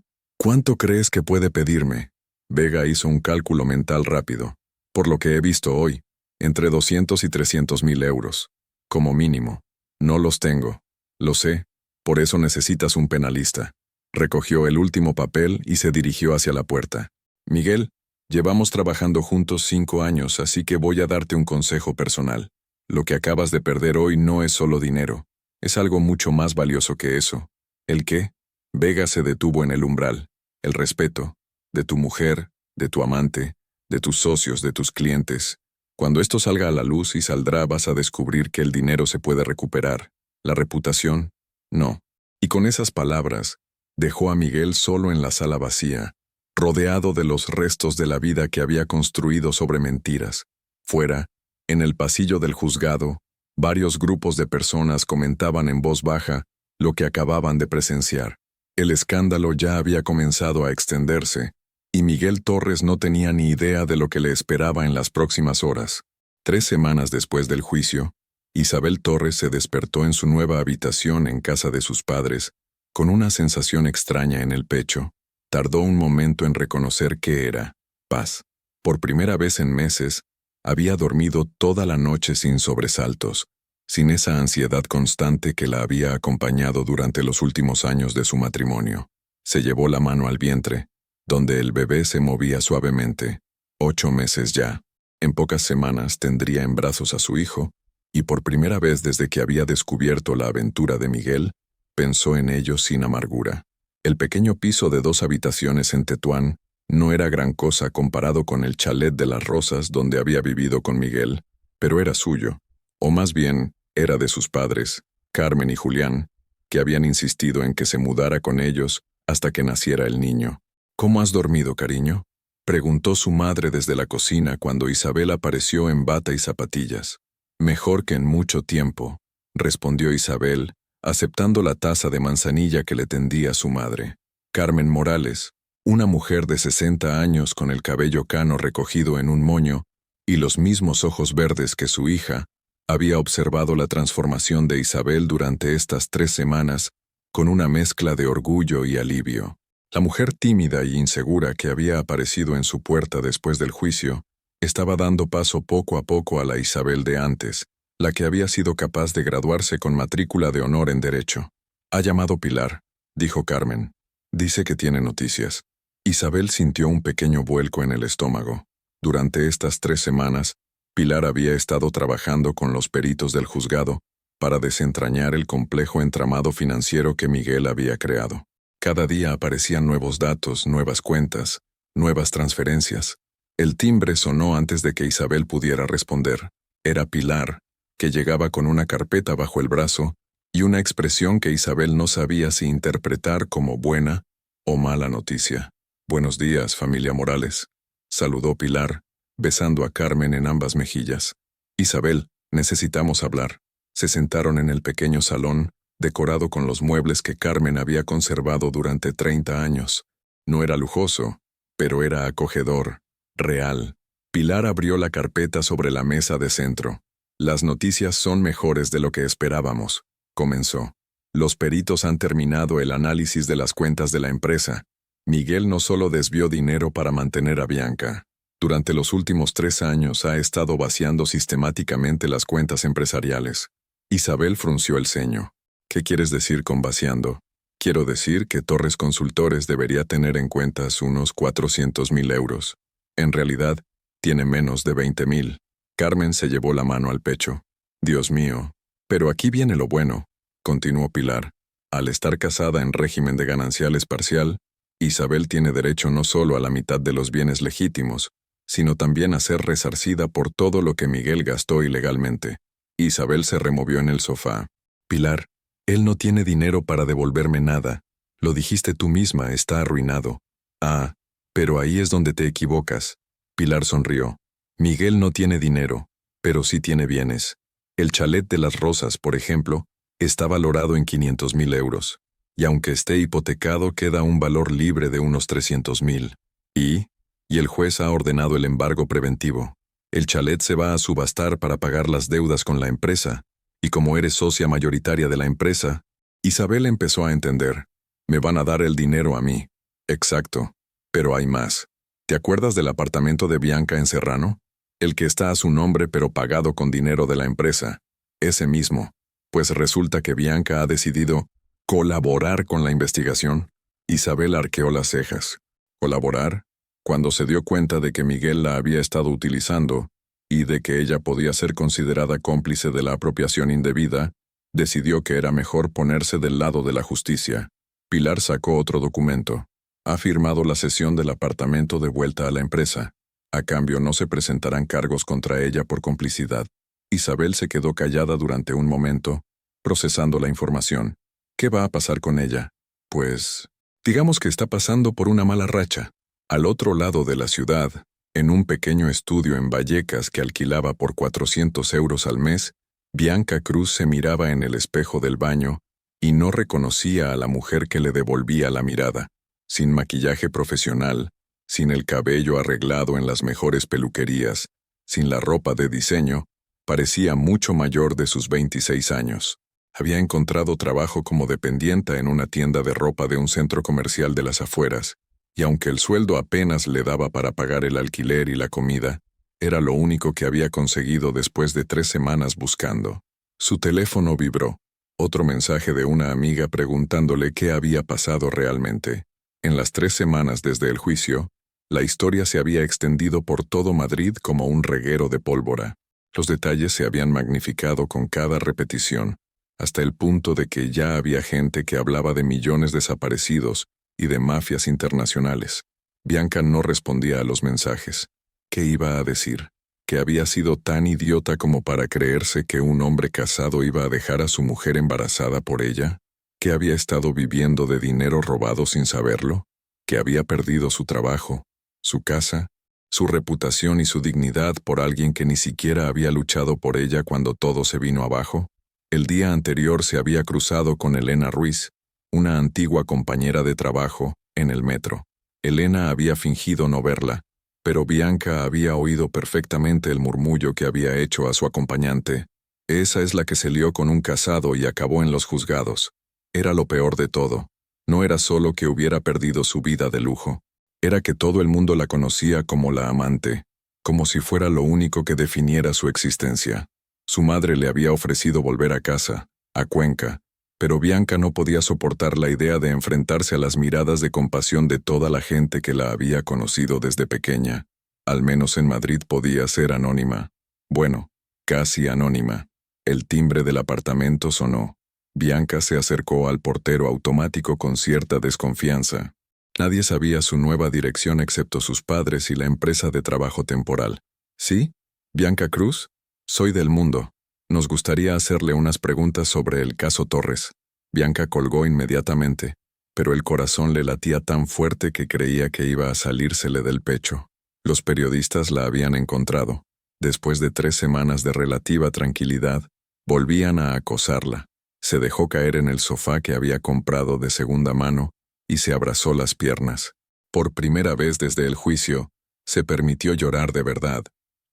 crees que puede pedirme?» Vega hizo un cálculo mental rápido. «Por lo que he visto hoy, entre 200 y 300.000 euros. Como mínimo. No los tengo. Lo sé. Por eso necesitas un penalista». Recogió el último papel y se dirigió hacia la puerta. «Miguel, llevamos trabajando juntos 5 años, así que voy a darte un consejo personal. Lo que acabas de perder hoy no es solo dinero. Es algo mucho más valioso que eso». «¿El qué?» Vega se detuvo en el umbral. «El respeto. De tu mujer, de tu amante, de tus socios, de tus clientes. Cuando esto salga a la luz y saldrá, vas a descubrir que el dinero se puede recuperar. La reputación, no». Y con esas palabras, dejó a Miguel solo en la sala vacía, rodeado de los restos de la vida que había construido sobre mentiras. Fuera, en el pasillo del juzgado, varios grupos de personas comentaban en voz baja lo que acababan de presenciar. El escándalo ya había comenzado a extenderse, y Miguel Torres no tenía ni idea de lo que le esperaba en las próximas horas. 3 semanas después del juicio, Isabel Torres se despertó en su nueva habitación en casa de sus padres, con una sensación extraña en el pecho. Tardó un momento en reconocer qué era: paz. Por primera vez en meses, había dormido toda la noche sin sobresaltos, sin esa ansiedad constante que la había acompañado durante los últimos años de su matrimonio. Se llevó la mano al vientre, donde el bebé se movía suavemente. 8 meses ya. En pocas semanas tendría en brazos a su hijo, y por primera vez desde que había descubierto la aventura de Miguel, pensó en ello sin amargura. El pequeño piso de 2 habitaciones en Tetuán no era gran cosa comparado con el chalet de las Rosas donde había vivido con Miguel, pero era suyo, o más bien, era de sus padres, Carmen y Julián, que habían insistido en que se mudara con ellos hasta que naciera el niño. «¿Cómo has dormido, cariño?», preguntó su madre desde la cocina cuando Isabel apareció en bata y zapatillas. «Mejor que en mucho tiempo», respondió Isabel, aceptando la taza de manzanilla que le tendía su madre. Carmen Morales, una mujer de 60 años con el cabello cano recogido en un moño y los mismos ojos verdes que su hija, había observado la transformación de Isabel durante estas 3 semanas con una mezcla de orgullo y alivio. La mujer tímida y insegura que había aparecido en su puerta después del juicio estaba dando paso poco a poco a la Isabel de antes, la que había sido capaz de graduarse con matrícula de honor en Derecho. «Ha llamado Pilar», dijo Carmen. «Dice que tiene noticias». Isabel sintió un pequeño vuelco en el estómago. Durante estas 3 semanas, Pilar había estado trabajando con los peritos del juzgado para desentrañar el complejo entramado financiero que Miguel había creado. Cada día aparecían nuevos datos, nuevas cuentas, nuevas transferencias. El timbre sonó antes de que Isabel pudiera responder. Era Pilar, que llegaba con una carpeta bajo el brazo y una expresión que Isabel no sabía si interpretar como buena o mala noticia. «Buenos días, familia Morales», saludó Pilar, besando a Carmen en ambas mejillas. «Isabel, necesitamos hablar». Se sentaron en el pequeño salón, decorado con los muebles que Carmen había conservado durante 30 años. No era lujoso, pero era acogedor, real. Pilar abrió la carpeta sobre la mesa de centro. «Las noticias son mejores de lo que esperábamos», comenzó. «Los peritos han terminado el análisis de las cuentas de la empresa. Miguel no solo desvió dinero para mantener a Bianca. Durante los últimos 3 años ha estado vaciando sistemáticamente las cuentas empresariales». Isabel frunció el ceño. «¿Qué quieres decir con vaciando?» «Quiero decir que Torres Consultores debería tener en cuentas unos 400.000 euros. En realidad, tiene menos de 20.000. Carmen se llevó la mano al pecho. Dios mío. Pero aquí viene lo bueno, continuó Pilar. Al estar casada en régimen de gananciales parcial, Isabel tiene derecho no solo a la mitad de los bienes legítimos, sino también a ser resarcida por todo lo que Miguel gastó ilegalmente. Isabel se removió en el sofá. Pilar, él no tiene dinero para devolverme nada. Lo dijiste tú misma, está arruinado. Ah, pero ahí es donde te equivocas. Pilar sonrió. Miguel no tiene dinero, pero sí tiene bienes. El chalet de las Rosas, por ejemplo, está valorado en 500.000 euros. Y aunque esté hipotecado, queda un valor libre de unos 300.000. Y el juez ha ordenado el embargo preventivo. El chalet se va a subastar para pagar las deudas con la empresa, y como eres socia mayoritaria de la empresa, Isabel empezó a entender. Me van a dar el dinero a mí. Exacto. Pero hay más. ¿Te acuerdas del apartamento de Bianca en Serrano? El que está a su nombre pero pagado con dinero de la empresa. Ese mismo. Pues resulta que Bianca ha decidido colaborar con la investigación. Isabel arqueó las cejas. ¿Colaborar? Cuando se dio cuenta de que Miguel la había estado utilizando y de que ella podía ser considerada cómplice de la apropiación indebida, decidió que era mejor ponerse del lado de la justicia. Pilar sacó otro documento. Ha firmado la cesión del apartamento de vuelta a la empresa. A cambio no se presentarán cargos contra ella por complicidad. Isabel se quedó callada durante un momento, procesando la información. ¿Qué va a pasar con ella? Pues, digamos que está pasando por una mala racha. Al otro lado de la ciudad, en un pequeño estudio en Vallecas que alquilaba por 400 euros al mes, Bianca Cruz se miraba en el espejo del baño y no reconocía a la mujer que le devolvía la mirada, sin maquillaje profesional, sin el cabello arreglado en las mejores peluquerías, sin la ropa de diseño, parecía mucho mayor de sus 26 años. Había encontrado trabajo como dependienta en una tienda de ropa de un centro comercial de las afueras, y aunque el sueldo apenas le daba para pagar el alquiler y la comida, era lo único que había conseguido después de 3 semanas buscando. Su teléfono vibró. Otro mensaje de una amiga preguntándole qué había pasado realmente. En las 3 semanas desde el juicio, la historia se había extendido por todo Madrid como un reguero de pólvora. Los detalles se habían magnificado con cada repetición, hasta el punto de que ya había gente que hablaba de millones desaparecidos y de mafias internacionales. Bianca no respondía a los mensajes. ¿Qué iba a decir? ¿Que había sido tan idiota como para creerse que un hombre casado iba a dejar a su mujer embarazada por ella? ¿Que había estado viviendo de dinero robado sin saberlo? ¿Que había perdido su trabajo, su casa, su reputación y su dignidad por alguien que ni siquiera había luchado por ella cuando todo se vino abajo? El día anterior se había cruzado con Elena Ruiz, una antigua compañera de trabajo, en el metro. Elena había fingido no verla, pero Bianca había oído perfectamente el murmullo que había hecho a su acompañante. Esa es la que se lió con un casado y acabó en los juzgados. Era lo peor de todo. No era solo que hubiera perdido su vida de lujo. Era que todo el mundo la conocía como la amante, como si fuera lo único que definiera su existencia. Su madre le había ofrecido volver a casa, a Cuenca, pero Bianca no podía soportar la idea de enfrentarse a las miradas de compasión de toda la gente que la había conocido desde pequeña. Al menos en Madrid podía ser anónima. Bueno, casi anónima. El timbre del apartamento sonó. Bianca se acercó al portero automático con cierta desconfianza. Nadie sabía su nueva dirección excepto sus padres y la empresa de trabajo temporal. ¿Sí? ¿Bianca Cruz? Soy del Mundo. Nos gustaría hacerle unas preguntas sobre el caso Torres. Bianca colgó inmediatamente, pero el corazón le latía tan fuerte que creía que iba a salírsele del pecho. Los periodistas la habían encontrado. Después de 3 semanas de relativa tranquilidad, volvían a acosarla. Se dejó caer en el sofá que había comprado de segunda mano y se abrazó las piernas. Por primera vez desde el juicio, se permitió llorar de verdad,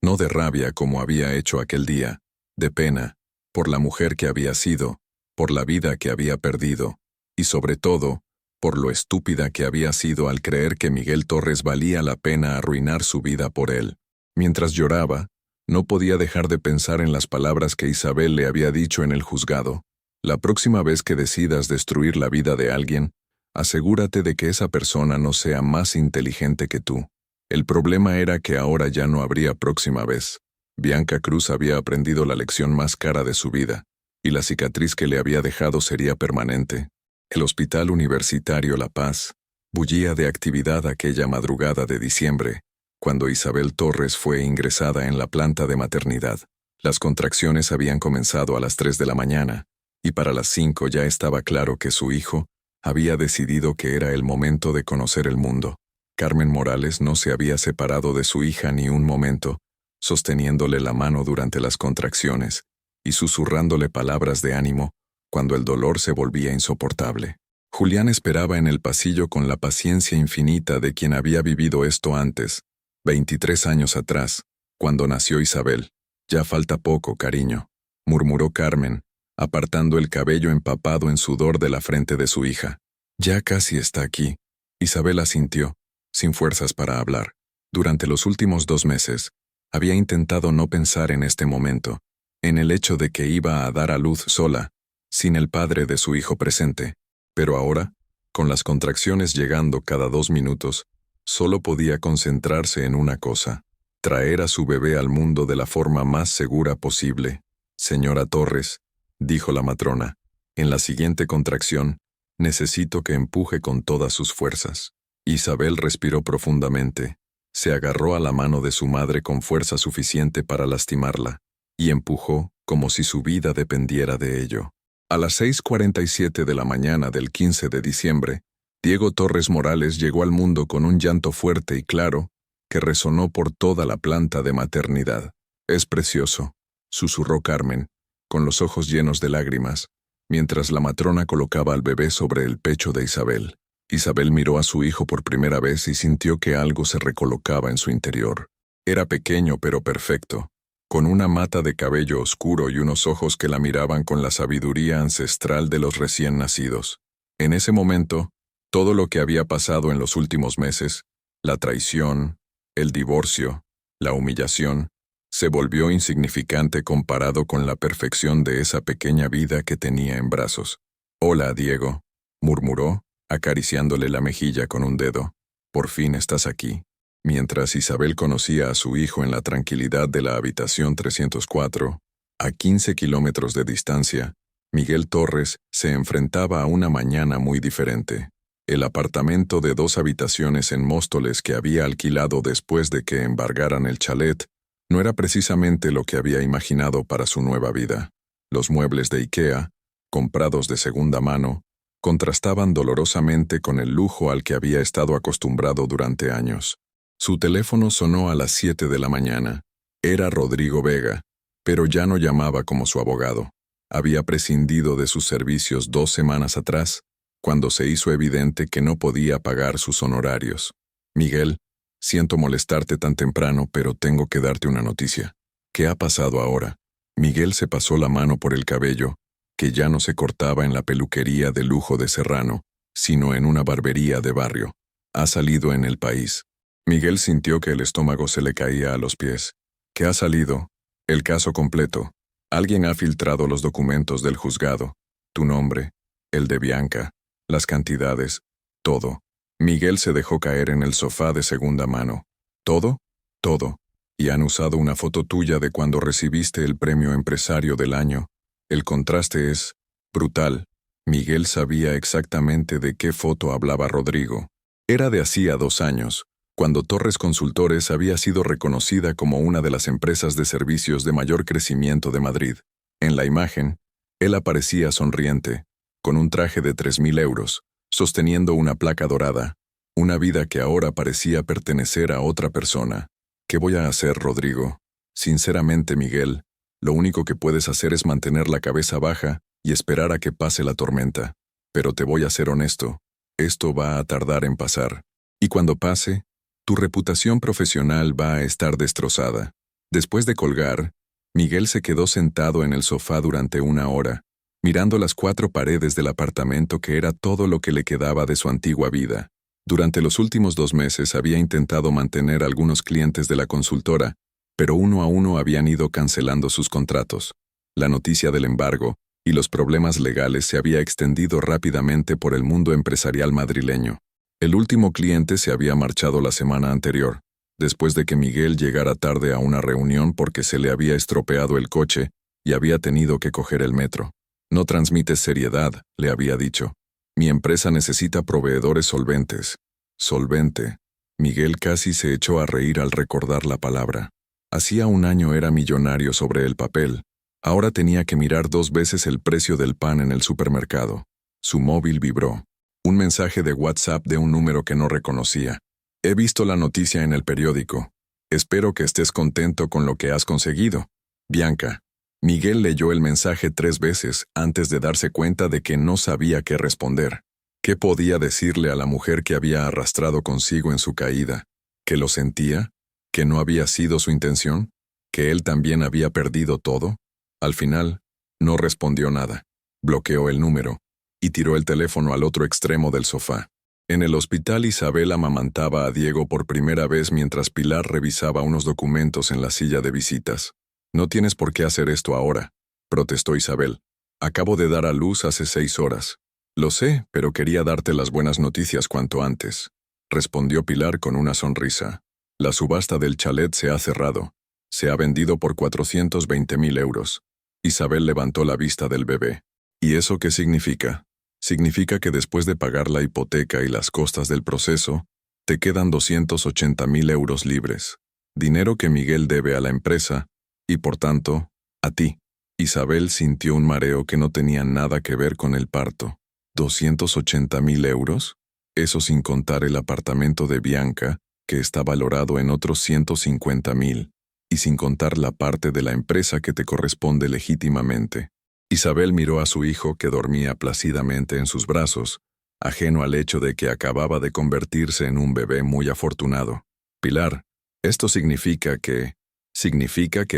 no de rabia como había hecho aquel día, de pena, por la mujer que había sido, por la vida que había perdido, y sobre todo, por lo estúpida que había sido al creer que Miguel Torres valía la pena arruinar su vida por él. Mientras lloraba, no podía dejar de pensar en las palabras que Isabel le había dicho en el juzgado. La próxima vez que decidas destruir la vida de alguien, asegúrate de que esa persona no sea más inteligente que tú. El problema era que ahora ya no habría próxima vez. Bianca Cruz había aprendido la lección más cara de su vida, y la cicatriz que le había dejado sería permanente. El Hospital Universitario La Paz bullía de actividad aquella madrugada de diciembre, cuando Isabel Torres fue ingresada en la planta de maternidad. Las contracciones habían comenzado a las 3 de la mañana, y para las 5 ya estaba claro que su hijo había decidido que era el momento de conocer el mundo. Carmen Morales no se había separado de su hija ni un momento, sosteniéndole la mano durante las contracciones y susurrándole palabras de ánimo cuando el dolor se volvía insoportable. Julián esperaba en el pasillo con la paciencia infinita de quien había vivido esto antes, 23 años atrás, cuando nació Isabel. «Ya falta poco, cariño», murmuró Carmen, apartando el cabello empapado en sudor de la frente de su hija. «Ya casi está aquí». Isabel asintió, sin fuerzas para hablar. Durante los últimos 2 meses, había intentado no pensar en este momento, en el hecho de que iba a dar a luz sola, sin el padre de su hijo presente. Pero ahora, con las contracciones llegando cada 2 minutos, solo podía concentrarse en una cosa: traer a su bebé al mundo de la forma más segura posible. «Señora Torres», dijo la matrona, «en la siguiente contracción, necesito que empuje con todas sus fuerzas». Isabel respiró profundamente, se agarró a la mano de su madre con fuerza suficiente para lastimarla, y empujó como si su vida dependiera de ello. A las 6:47 de la mañana del 15 de diciembre, Diego Torres Morales llegó al mundo con un llanto fuerte y claro que resonó por toda la planta de maternidad. «Es precioso», susurró Carmen, con los ojos llenos de lágrimas, mientras la matrona colocaba al bebé sobre el pecho de Isabel. Isabel miró a su hijo por primera vez y sintió que algo se recolocaba en su interior. Era pequeño pero perfecto, con una mata de cabello oscuro y unos ojos que la miraban con la sabiduría ancestral de los recién nacidos. En ese momento, todo lo que había pasado en los últimos meses, la traición, el divorcio, la humillación, se volvió insignificante comparado con la perfección de esa pequeña vida que tenía en brazos. «Hola, Diego», murmuró, acariciándole la mejilla con un dedo. «Por fin estás aquí». Mientras Isabel conocía a su hijo en la tranquilidad de la habitación 304, a 15 kilómetros de distancia, Miguel Torres se enfrentaba a una mañana muy diferente. El apartamento de 2 habitaciones en Móstoles que había alquilado después de que embargaran el chalet no era precisamente lo que había imaginado para su nueva vida. Los muebles de IKEA, comprados de segunda mano, contrastaban dolorosamente con el lujo al que había estado acostumbrado durante años. Su teléfono sonó a las 7 de la mañana. Era Rodrigo Vega, pero ya no llamaba como su abogado. Había prescindido de sus servicios 2 semanas atrás, cuando se hizo evidente que no podía pagar sus honorarios. «Miguel, siento molestarte tan temprano, pero tengo que darte una noticia». «¿Qué ha pasado ahora?». Miguel se pasó la mano por el cabello, que ya no se cortaba en la peluquería de lujo de Serrano, sino en una barbería de barrio. «Ha salido en El País». Miguel sintió que el estómago se le caía a los pies. «¿Qué ha salido?». «El caso completo. Alguien ha filtrado los documentos del juzgado. Tu nombre, el de Bianca, las cantidades, todo». Miguel se dejó caer en el sofá de segunda mano. «¿Todo?». «Todo. Y han usado una foto tuya de cuando recibiste el premio Empresario del Año. El contraste es brutal». Miguel sabía exactamente de qué foto hablaba Rodrigo. Era de hacía 2 años, cuando Torres Consultores había sido reconocida como una de las empresas de servicios de mayor crecimiento de Madrid. En la imagen, él aparecía sonriente, con un traje de 3.000 euros, sosteniendo una placa dorada, una vida que ahora parecía pertenecer a otra persona. «¿Qué voy a hacer, Rodrigo?». «Sinceramente, Miguel, lo único que puedes hacer es mantener la cabeza baja y esperar a que pase la tormenta. Pero te voy a ser honesto, esto va a tardar en pasar. Y cuando pase, tu reputación profesional va a estar destrozada». Después de colgar, Miguel se quedó sentado en el sofá durante 1 hora, mirando las 4 paredes del apartamento que era todo lo que le quedaba de su antigua vida. Durante los últimos 2 meses había intentado mantener a algunos clientes de la consultora, pero uno a uno habían ido cancelando sus contratos. La noticia del embargo y los problemas legales se había extendido rápidamente por el mundo empresarial madrileño. El último cliente se había marchado la semana anterior, después de que Miguel llegara tarde a una reunión porque se le había estropeado el coche y había tenido que coger el metro. No transmites seriedad, le había dicho. Mi empresa necesita proveedores solventes. Solvente. Miguel casi se echó a reír al recordar la palabra. Hacía un año era millonario sobre el papel. Ahora tenía que mirar 2 veces el precio del pan en el supermercado. Su móvil vibró. Un mensaje de WhatsApp de un número que no reconocía. He visto la noticia en el periódico. Espero que estés contento con lo que has conseguido. Bianca. Miguel leyó el mensaje 3 veces antes de darse cuenta de que no sabía qué responder. ¿Qué podía decirle a la mujer que había arrastrado consigo en su caída? ¿Que lo sentía? ¿Que no había sido su intención? ¿Que él también había perdido todo? Al final, no respondió nada. Bloqueó el número y tiró el teléfono al otro extremo del sofá. En el hospital, Isabel amamantaba a Diego por primera vez mientras Pilar revisaba unos documentos en la silla de visitas. No tienes por qué hacer esto ahora, protestó Isabel. Acabo de dar a luz hace 6 horas. Lo sé, pero quería darte las buenas noticias cuanto antes, respondió Pilar con una sonrisa. La subasta del chalet se ha cerrado. Se ha vendido por 420.000 euros. Isabel levantó la vista del bebé. ¿Y eso qué significa? Significa que después de pagar la hipoteca y las costas del proceso, te quedan 280.000 euros libres. Dinero que Miguel debe a la empresa, y por tanto, a ti. Isabel sintió un mareo que no tenía nada que ver con el parto. ¿280.000 euros? Eso sin contar el apartamento de Bianca, que está valorado en otros 150.000, y sin contar la parte de la empresa que te corresponde legítimamente. Isabel miró a su hijo que dormía plácidamente en sus brazos, ajeno al hecho de que acababa de convertirse en un bebé muy afortunado. Pilar, esto significa que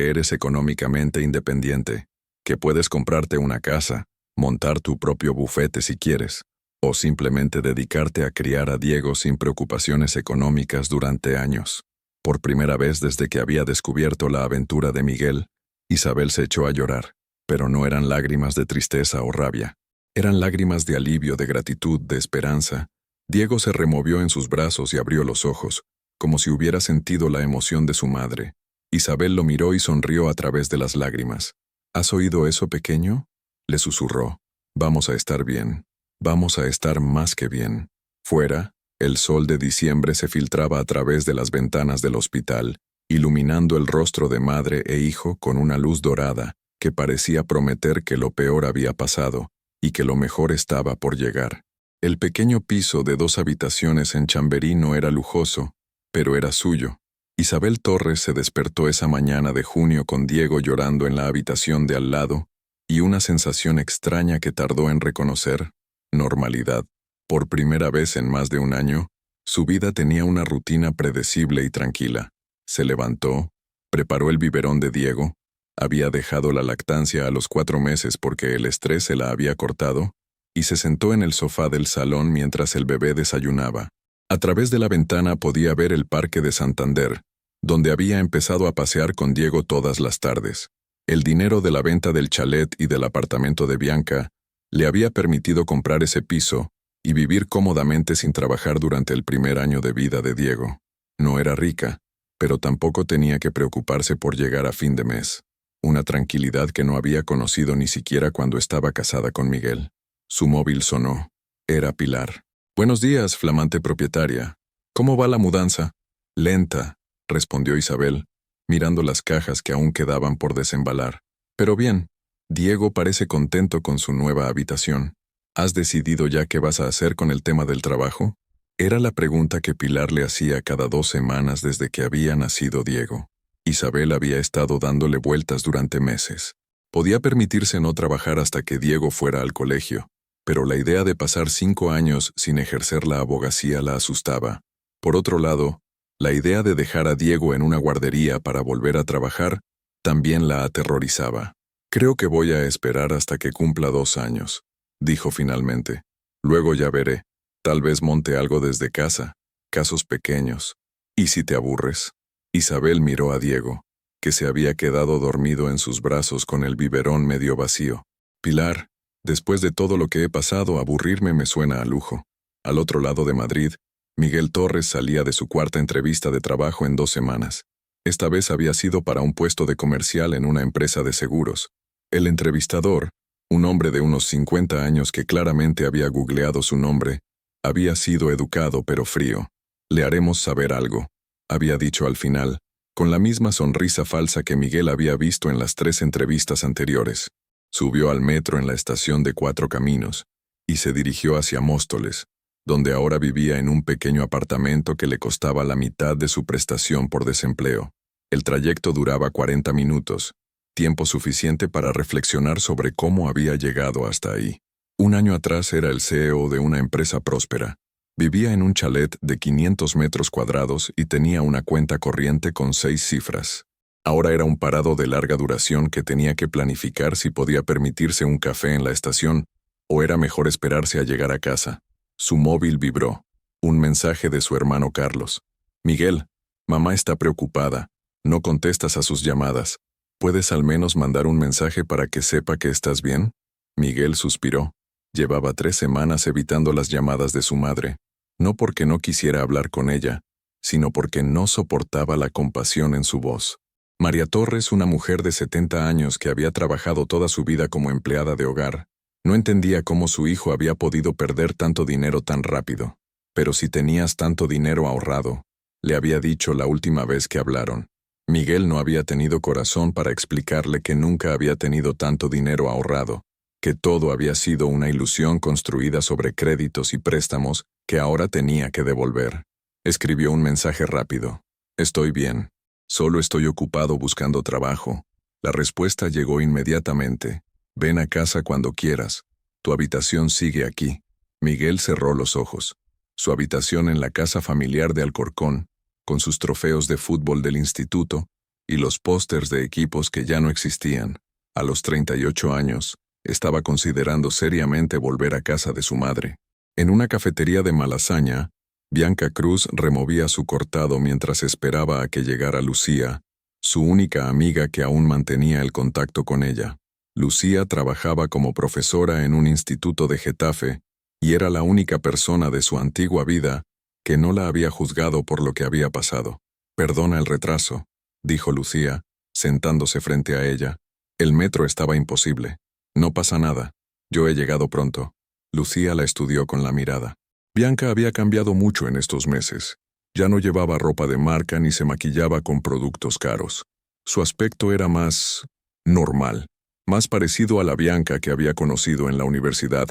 eres económicamente independiente, que puedes comprarte una casa, montar tu propio bufete si quieres, o simplemente dedicarte a criar a Diego sin preocupaciones económicas durante años. Por primera vez desde que había descubierto la aventura de Miguel, Isabel se echó a llorar, pero no eran lágrimas de tristeza o rabia. Eran lágrimas de alivio, de gratitud, de esperanza. Diego se removió en sus brazos y abrió los ojos, como si hubiera sentido la emoción de su madre. Isabel lo miró y sonrió a través de las lágrimas. ¿Has oído eso, pequeño? Le susurró. Vamos a estar bien. Vamos a estar más que bien. Fuera, el sol de diciembre se filtraba a través de las ventanas del hospital, iluminando el rostro de madre e hijo con una luz dorada que parecía prometer que lo peor había pasado y que lo mejor estaba por llegar. El pequeño piso de 2 habitaciones en Chamberí no era lujoso, pero era suyo. Isabel Torres se despertó esa mañana de junio con Diego llorando en la habitación de al lado y una sensación extraña que tardó en reconocer: normalidad. Por primera vez en más de un año, su vida tenía una rutina predecible y tranquila. Se levantó, preparó el biberón de Diego, había dejado la lactancia a los 4 meses porque el estrés se la había cortado, y se sentó en el sofá del salón mientras el bebé desayunaba. A través de la ventana podía ver el parque de Santander, donde había empezado a pasear con Diego todas las tardes. El dinero de la venta del chalet y del apartamento de Bianca le había permitido comprar ese piso y vivir cómodamente sin trabajar durante el primer año de vida de Diego. No era rica, pero tampoco tenía que preocuparse por llegar a fin de mes. Una tranquilidad que no había conocido ni siquiera cuando estaba casada con Miguel. Su móvil sonó. Era Pilar. «Buenos días, flamante propietaria. ¿Cómo va la mudanza?» «Lenta», respondió Isabel, mirando las cajas que aún quedaban por desembalar. «Pero bien, Diego parece contento con su nueva habitación. ¿Has decidido ya qué vas a hacer con el tema del trabajo?» Era la pregunta que Pilar le hacía cada 2 semanas desde que había nacido Diego. Isabel había estado dándole vueltas durante meses. Podía permitirse no trabajar hasta que Diego fuera al colegio, pero la idea de pasar 5 años sin ejercer la abogacía la asustaba. Por otro lado, la idea de dejar a Diego en una guardería para volver a trabajar también la aterrorizaba. «Creo que voy a esperar hasta que cumpla 2 años», dijo finalmente. «Luego ya veré. Tal vez monte algo desde casa, casos pequeños. ¿Y si te aburres?» Isabel miró a Diego, que se había quedado dormido en sus brazos con el biberón medio vacío. «Pilar, después de todo lo que he pasado, aburrirme me suena a lujo. Al otro lado de Madrid, Miguel Torres salía de su cuarta entrevista de trabajo en 2 semanas. Esta vez había sido para un puesto de comercial en una empresa de seguros. El entrevistador, un hombre de unos 50 años que claramente había googleado su nombre, había sido educado pero frío. «Le haremos saber algo», había dicho al final, con la misma sonrisa falsa que Miguel había visto en las 3 entrevistas anteriores. Subió al metro en la estación de Cuatro Caminos y se dirigió hacia Móstoles, donde ahora vivía en un pequeño apartamento que le costaba la mitad de su prestación por desempleo. El trayecto duraba 40 minutos, tiempo suficiente para reflexionar sobre cómo había llegado hasta ahí. Un año atrás era el CEO de una empresa próspera. Vivía en un chalet de 500 metros cuadrados y tenía una cuenta corriente con 6 cifras. Ahora era un parado de larga duración que tenía que planificar si podía permitirse un café en la estación o era mejor esperarse a llegar a casa. Su móvil vibró. Un mensaje de su hermano Carlos. «Miguel, mamá está preocupada. No contestas a sus llamadas. ¿Puedes al menos mandar un mensaje para que sepa que estás bien?» Miguel suspiró. Llevaba 3 semanas evitando las llamadas de su madre. No porque no quisiera hablar con ella, sino porque no soportaba la compasión en su voz. María Torres, una mujer de 70 años que había trabajado toda su vida como empleada de hogar, no entendía cómo su hijo había podido perder tanto dinero tan rápido. «Pero si tenías tanto dinero ahorrado», le había dicho la última vez que hablaron. Miguel no había tenido corazón para explicarle que nunca había tenido tanto dinero ahorrado, que todo había sido una ilusión construida sobre créditos y préstamos que ahora tenía que devolver. Escribió un mensaje rápido. «Estoy bien. Solo estoy ocupado buscando trabajo». La respuesta llegó inmediatamente. «Ven a casa cuando quieras. Tu habitación sigue aquí». Miguel cerró los ojos. Su habitación en la casa familiar de Alcorcón, con sus trofeos de fútbol del instituto y los pósters de equipos que ya no existían. A los 38 años, estaba considerando seriamente volver a casa de su madre. En una cafetería de Malasaña, Bianca Cruz removía su cortado mientras esperaba a que llegara Lucía, su única amiga que aún mantenía el contacto con ella. Lucía trabajaba como profesora en un instituto de Getafe y era la única persona de su antigua vida que no la había juzgado por lo que había pasado. «Perdona el retraso», dijo Lucía, sentándose frente a ella. «El metro estaba imposible». «No pasa nada. Yo he llegado pronto». Lucía la estudió con la mirada. Bianca había cambiado mucho en estos meses. Ya no llevaba ropa de marca ni se maquillaba con productos caros. Su aspecto era más normal, más parecido a la Bianca que había conocido en la universidad,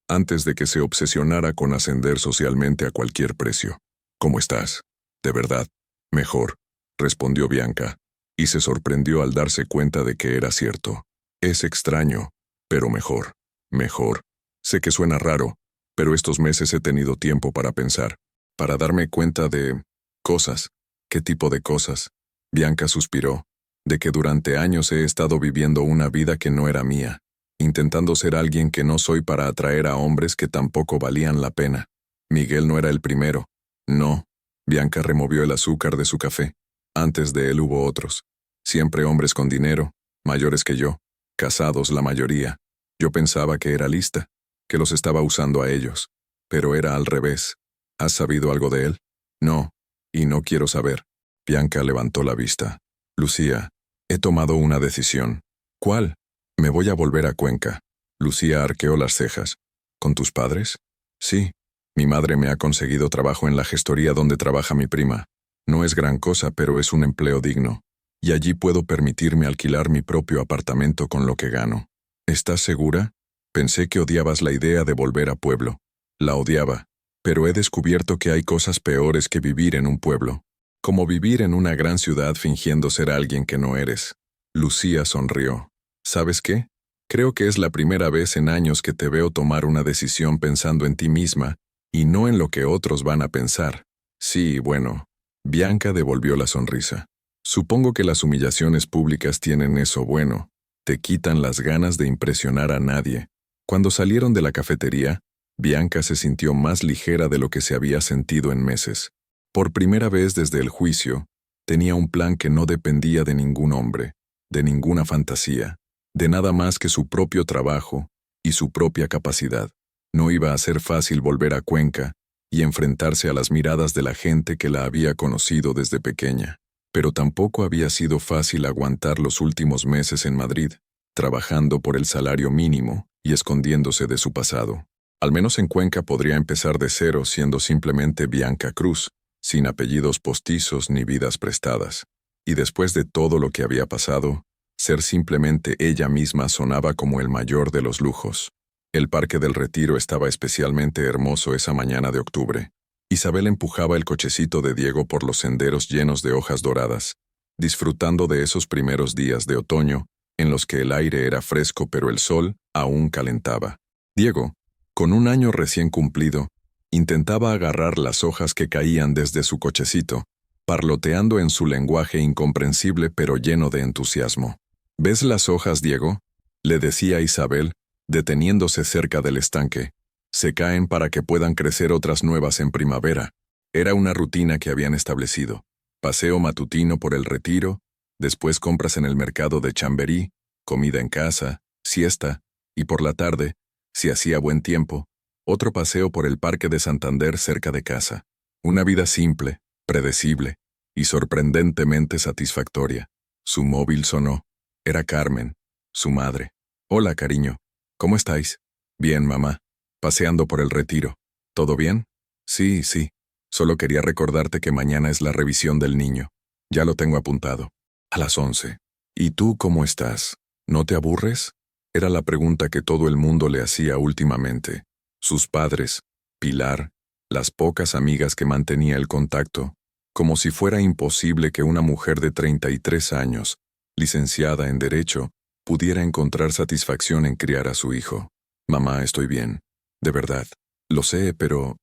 antes de que se obsesionara con ascender socialmente a cualquier precio. «¿Cómo estás? ¿De verdad?» «Mejor», respondió Bianca, y se sorprendió al darse cuenta de que era cierto. «Es extraño, pero mejor. Mejor. Sé que suena raro, pero estos meses he tenido tiempo para pensar, para darme cuenta de cosas». «¿Qué tipo de cosas?» Bianca suspiró. «De que durante años he estado viviendo una vida que no era mía, intentando ser alguien que no soy para atraer a hombres que tampoco valían la pena. Miguel no era el primero. No». Bianca removió el azúcar de su café. «Antes de él hubo otros. Siempre hombres con dinero, mayores que yo, casados la mayoría. Yo pensaba que era lista, que los estaba usando a ellos. Pero era al revés. ¿Has sabido algo de él?» «No, y no quiero saber». Bianca levantó la vista. «Lucía, he tomado una decisión». «¿Cuál?» «Me voy a volver a Cuenca». Lucía arqueó las cejas. «¿Con tus padres?» «Sí. Mi madre me ha conseguido trabajo en la gestoría donde trabaja mi prima. No es gran cosa, pero es un empleo digno. Y allí puedo permitirme alquilar mi propio apartamento con lo que gano». «¿Estás segura?» «Pensé que odiabas la idea de volver a pueblo». «La odiaba, pero he descubierto que hay cosas peores que vivir en un pueblo. Como vivir en una gran ciudad fingiendo ser alguien que no eres». Lucía sonrió. «¿Sabes qué? Creo que es la primera vez en años que te veo tomar una decisión pensando en ti misma y no en lo que otros van a pensar». «Sí, bueno». Bianca devolvió la sonrisa. «Supongo que las humillaciones públicas tienen eso bueno. Te quitan las ganas de impresionar a nadie». Cuando salieron de la cafetería, Bianca se sintió más ligera de lo que se había sentido en meses. Por primera vez desde el juicio, tenía un plan que no dependía de ningún hombre, de ninguna fantasía, de nada más que su propio trabajo y su propia capacidad. No iba a ser fácil volver a Cuenca, y enfrentarse a las miradas de la gente que la había conocido desde pequeña. Pero tampoco había sido fácil aguantar los últimos meses en Madrid, trabajando por el salario mínimo y escondiéndose de su pasado. Al menos en Cuenca podría empezar de cero siendo simplemente Bianca Cruz, sin apellidos postizos ni vidas prestadas. Y después de todo lo que había pasado, ser simplemente ella misma sonaba como el mayor de los lujos. El Parque del Retiro estaba especialmente hermoso esa mañana de octubre. Isabel empujaba el cochecito de Diego por los senderos llenos de hojas doradas, disfrutando de esos primeros días de otoño en los que el aire era fresco pero el sol aún calentaba. Diego, con 1 año recién cumplido, intentaba agarrar las hojas que caían desde su cochecito, parloteando en su lenguaje incomprensible pero lleno de entusiasmo. ¿Ves las hojas, Diego?, le decía Isabel, deteniéndose cerca del estanque. Se caen para que puedan crecer otras nuevas en primavera. Era una rutina que habían establecido. Paseo matutino por el Retiro, después compras en el mercado de Chamberí, comida en casa, siesta, y por la tarde, si hacía buen tiempo, otro paseo por el Parque de Santander cerca de casa. Una vida simple, predecible y sorprendentemente satisfactoria. Su móvil sonó. Era Carmen, su madre. Hola, cariño. ¿Cómo estáis? Bien, mamá. Paseando por el Retiro. ¿Todo bien? Sí, sí. Solo quería recordarte que mañana es la revisión del niño. Ya lo tengo apuntado. A las 11. ¿Y tú cómo estás? ¿No te aburres? Era la pregunta que todo el mundo le hacía últimamente. Sus padres, Pilar, las pocas amigas que mantenía el contacto, como si fuera imposible que una mujer de 33 años, licenciada en Derecho, pudiera encontrar satisfacción en criar a su hijo. Mamá, estoy bien. De verdad. Lo sé, pero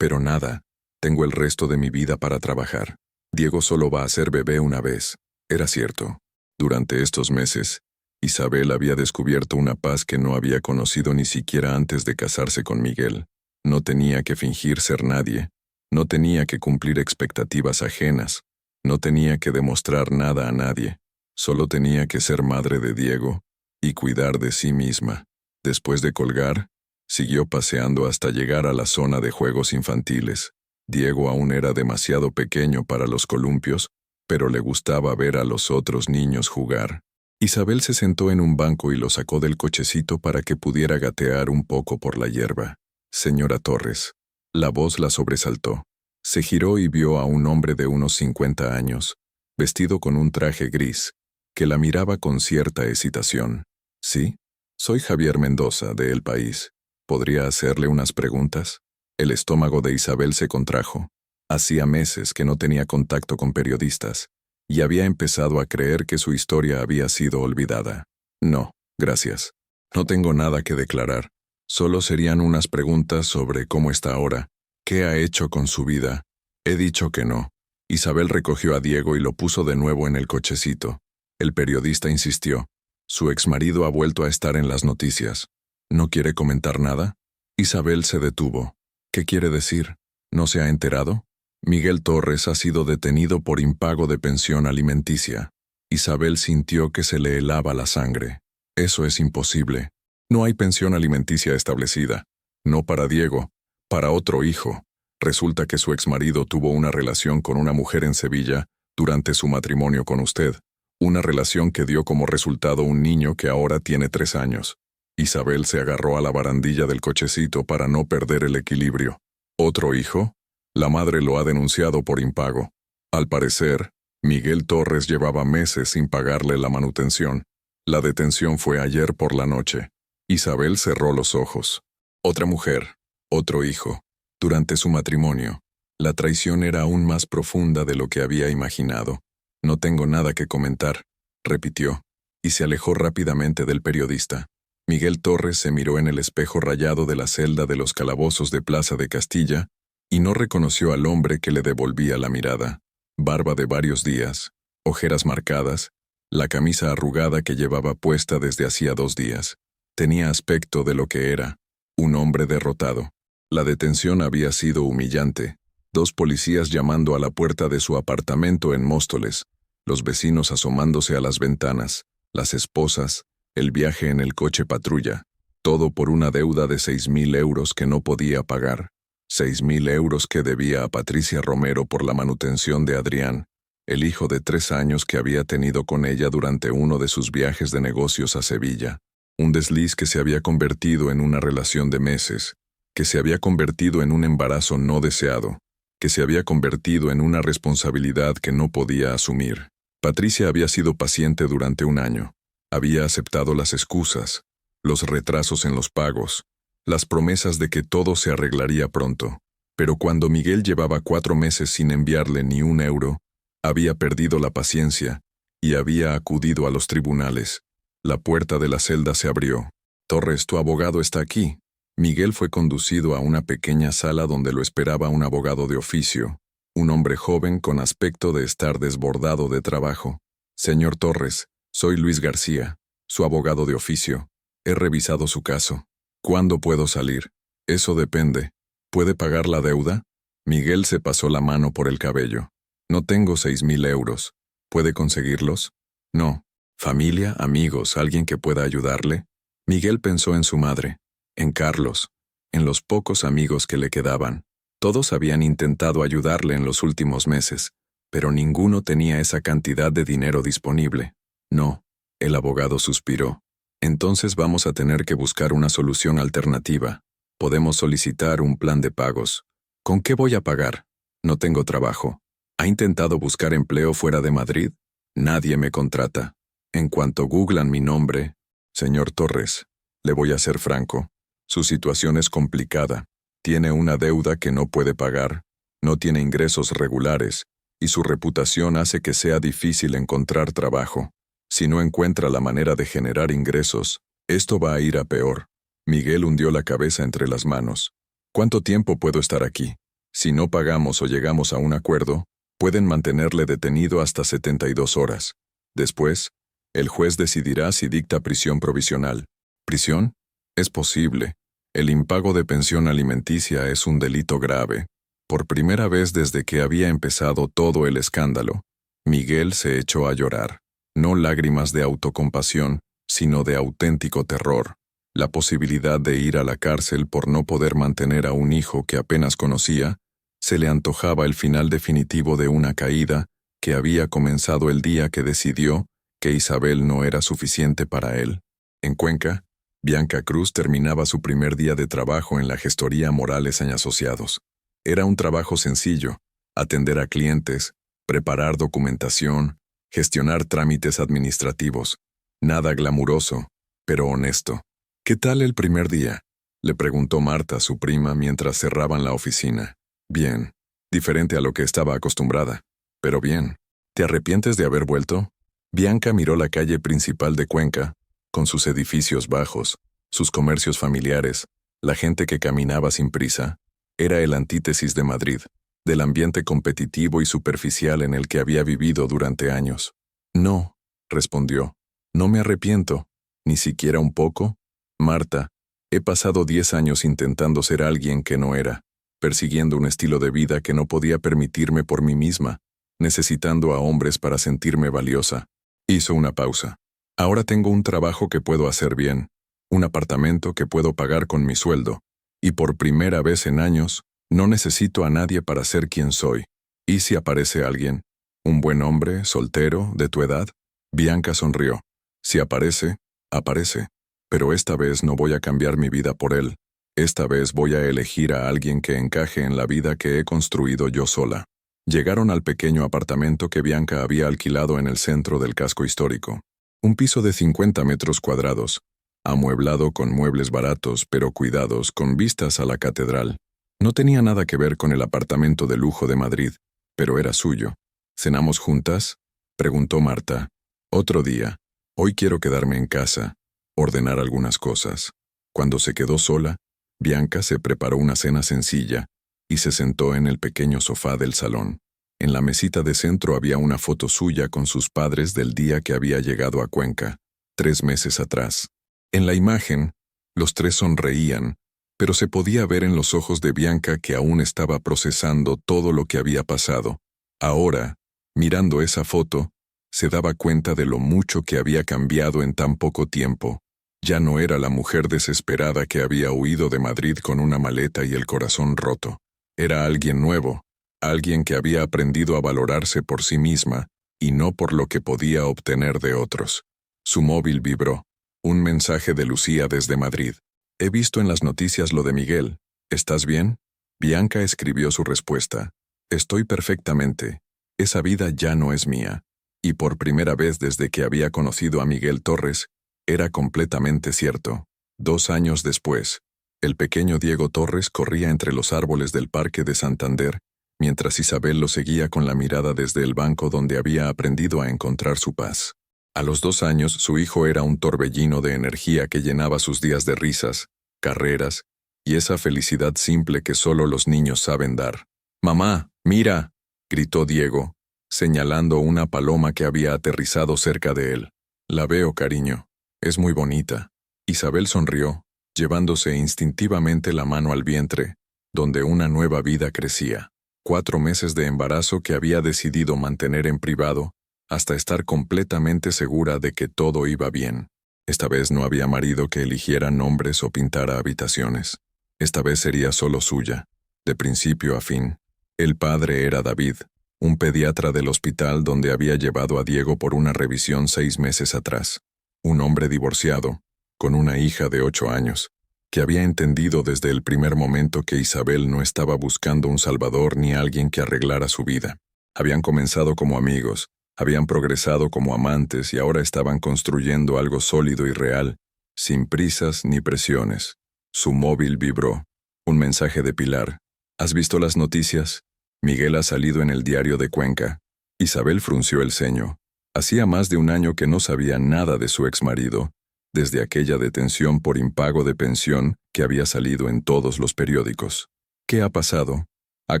nada. Tengo el resto de mi vida para trabajar. Diego solo va a ser bebé una vez. Era cierto. Durante estos meses, Isabel había descubierto una paz que no había conocido ni siquiera antes de casarse con Miguel. No tenía que fingir ser nadie. No tenía que cumplir expectativas ajenas. No tenía que demostrar nada a nadie. Solo tenía que ser madre de Diego y cuidar de sí misma. Después de colgar, siguió paseando hasta llegar a la zona de juegos infantiles. Diego aún era demasiado pequeño para los columpios, pero le gustaba ver a los otros niños jugar. Isabel se sentó en un banco y lo sacó del cochecito para que pudiera gatear un poco por la hierba. Señora Torres. La voz la sobresaltó. Se giró y vio a un hombre de unos 50 años, vestido con un traje gris, que la miraba con cierta excitación. ¿Sí? Soy Javier Mendoza, de El País. ¿Podría hacerle unas preguntas? El estómago de Isabel se contrajo. Hacía meses que no tenía contacto con periodistas, y había empezado a creer que su historia había sido olvidada. No, gracias. No tengo nada que declarar. Solo serían unas preguntas sobre cómo está ahora, qué ha hecho con su vida. He dicho que no. Isabel recogió a Diego y lo puso de nuevo en el cochecito. El periodista insistió. Su exmarido ha vuelto a estar en las noticias. ¿No quiere comentar nada? Isabel se detuvo. ¿Qué quiere decir? ¿No se ha enterado? Miguel Torres ha sido detenido por impago de pensión alimenticia. Isabel sintió que se le helaba la sangre. Eso es imposible. No hay pensión alimenticia establecida. No para Diego, para otro hijo. Resulta que su exmarido tuvo una relación con una mujer en Sevilla durante su matrimonio con usted. Una relación que dio como resultado un niño que ahora tiene 3 años. Isabel se agarró a la barandilla del cochecito para no perder el equilibrio. ¿Otro hijo? La madre lo ha denunciado por impago. Al parecer, Miguel Torres llevaba meses sin pagarle la manutención. La detención fue ayer por la noche. Isabel cerró los ojos. Otra mujer, otro hijo. Durante su matrimonio, la traición era aún más profunda de lo que había imaginado. No tengo nada que comentar, repitió, y se alejó rápidamente del periodista. Miguel Torres se miró en el espejo rayado de la celda de los calabozos de Plaza de Castilla y no reconoció al hombre que le devolvía la mirada. Barba de varios días, ojeras marcadas, la camisa arrugada que llevaba puesta desde hacía 2 días. Tenía aspecto de lo que era, un hombre derrotado. La detención había sido humillante. 2 policías llamando a la puerta de su apartamento en Móstoles, los vecinos asomándose a las ventanas, las esposas, el viaje en el coche patrulla, todo por una deuda de 6.000 euros que no podía pagar. 6.000 euros que debía a Patricia Romero por la manutención de Adrián, el hijo de 3 años que había tenido con ella durante uno de sus viajes de negocios a Sevilla. Un desliz que se había convertido en una relación de meses, que se había convertido en un embarazo no deseado, que se había convertido en una responsabilidad que no podía asumir. Patricia había sido paciente durante 1 año. Había aceptado las excusas, los retrasos en los pagos, las promesas de que todo se arreglaría pronto. Pero cuando Miguel llevaba 4 meses sin enviarle ni 1 euro, había perdido la paciencia y había acudido a los tribunales. La puerta de la celda se abrió. «Torres, tu abogado está aquí». Miguel fue conducido a una pequeña sala donde lo esperaba un abogado de oficio, un hombre joven con aspecto de estar desbordado de trabajo. «Señor Torres, soy Luis García, su abogado de oficio. He revisado su caso. ¿Cuándo puedo salir?» «Eso depende. ¿Puede pagar la deuda?» Miguel se pasó la mano por el cabello. «No tengo 6.000 euros. ¿Puede conseguirlos?» «No. ¿Familia, amigos, alguien que pueda ayudarle?» Miguel pensó en su madre, en Carlos, en los pocos amigos que le quedaban. Todos habían intentado ayudarle en los últimos meses, pero ninguno tenía esa cantidad de dinero disponible. «No», el abogado suspiró. «Entonces vamos a tener que buscar una solución alternativa. Podemos solicitar un plan de pagos. ¿Con qué voy a pagar? No tengo trabajo. ¿Ha intentado buscar empleo fuera de Madrid? Nadie me contrata. En cuanto googlan mi nombre, señor Torres, le voy a ser franco. Su situación es complicada. Tiene una deuda que no puede pagar, no tiene ingresos regulares, y su reputación hace que sea difícil encontrar trabajo. Si no encuentra la manera de generar ingresos, esto va a ir a peor». Miguel hundió la cabeza entre las manos. «¿Cuánto tiempo puedo estar aquí? Si no pagamos o llegamos a un acuerdo, pueden mantenerle detenido hasta 72 horas. Después, el juez decidirá si dicta prisión provisional». «¿Prisión? Es posible. El impago de pensión alimenticia es un delito grave». Por primera vez desde que había empezado todo el escándalo, Miguel se echó a llorar. No lágrimas de autocompasión, sino de auténtico terror. La posibilidad de ir a la cárcel por no poder mantener a un hijo que apenas conocía, se le antojaba el final definitivo de una caída que había comenzado el día que decidió que Isabel no era suficiente para él. En Cuenca, Bianca Cruz terminaba su primer día de trabajo en la gestoría Morales & Asociados. Era un trabajo sencillo: atender a clientes, preparar documentación, gestionar trámites administrativos. Nada glamuroso, pero honesto. «¿Qué tal el primer día?», le preguntó Marta, su prima, mientras cerraban la oficina. «Bien. Diferente a lo que estaba acostumbrada. Pero bien. ¿Te arrepientes de haber vuelto?» Bianca miró la calle principal de Cuenca, con sus edificios bajos, sus comercios familiares, la gente que caminaba sin prisa. Era el antítesis de Madrid, del ambiente competitivo y superficial en el que había vivido durante años. «No», respondió. «No me arrepiento. Ni siquiera un poco. Marta, he pasado 10 años intentando ser alguien que no era, persiguiendo un estilo de vida que no podía permitirme por mí misma, necesitando a hombres para sentirme valiosa». Hizo una pausa. «Ahora tengo un trabajo que puedo hacer bien, un apartamento que puedo pagar con mi sueldo, y por primera vez en años, no necesito a nadie para ser quien soy. ¿Y si aparece alguien? ¿Un buen hombre, soltero, de tu edad?» Bianca sonrió. «Si aparece, aparece. Pero esta vez no voy a cambiar mi vida por él. Esta vez voy a elegir a alguien que encaje en la vida que he construido yo sola». Llegaron al pequeño apartamento que Bianca había alquilado en el centro del casco histórico. Un piso de 50 metros cuadrados, amueblado con muebles baratos pero cuidados, con vistas a la catedral. No tenía nada que ver con el apartamento de lujo de Madrid, pero era suyo. «¿Cenamos juntas?», preguntó Marta. «Otro día. Hoy quiero quedarme en casa, ordenar algunas cosas». Cuando se quedó sola, Bianca se preparó una cena sencilla y se sentó en el pequeño sofá del salón. En la mesita de centro había una foto suya con sus padres del día que había llegado a Cuenca, 3 meses atrás. En la imagen, los 3 sonreían, pero se podía ver en los ojos de Bianca que aún estaba procesando todo lo que había pasado. Ahora, mirando esa foto, se daba cuenta de lo mucho que había cambiado en tan poco tiempo. Ya no era la mujer desesperada que había huido de Madrid con una maleta y el corazón roto. Era alguien nuevo, alguien que había aprendido a valorarse por sí misma y no por lo que podía obtener de otros. Su móvil vibró. Un mensaje de Lucía desde Madrid. He visto en las noticias lo de Miguel. ¿Estás bien? Bianca escribió su respuesta. Estoy perfectamente. Esa vida ya no es mía. Y por primera vez desde que había conocido a Miguel Torres, era completamente cierto. 2 años después, el pequeño Diego Torres corría entre los árboles del Parque de Santander, mientras Isabel lo seguía con la mirada desde el banco donde había aprendido a encontrar su paz. A los 2 años, su hijo era un torbellino de energía que llenaba sus días de risas, carreras y esa felicidad simple que solo los niños saben dar. «Mamá, mira», gritó Diego, señalando una paloma que había aterrizado cerca de él. «La veo, cariño. Es muy bonita». Isabel sonrió, llevándose instintivamente la mano al vientre, donde una nueva vida crecía. 4 meses de embarazo que había decidido mantener en privado, hasta estar completamente segura de que todo iba bien. Esta vez no había marido que eligiera nombres o pintara habitaciones. Esta vez sería solo suya, de principio a fin. El padre era David, un pediatra del hospital donde había llevado a Diego por una revisión 6 meses atrás. Un hombre divorciado, con una hija de 8 años, que había entendido desde el primer momento que Isabel no estaba buscando un salvador ni alguien que arreglara su vida. Habían comenzado como amigos, habían progresado como amantes y ahora estaban construyendo algo sólido y real, sin prisas ni presiones. Su móvil vibró. Un mensaje de Pilar. ¿Has visto las noticias? Miguel ha salido en el diario de Cuenca. Isabel frunció el ceño. Hacía más de 1 año que no sabía nada de su exmarido, desde aquella detención por impago de pensión que había salido en todos los periódicos. ¿Qué ha pasado? Ha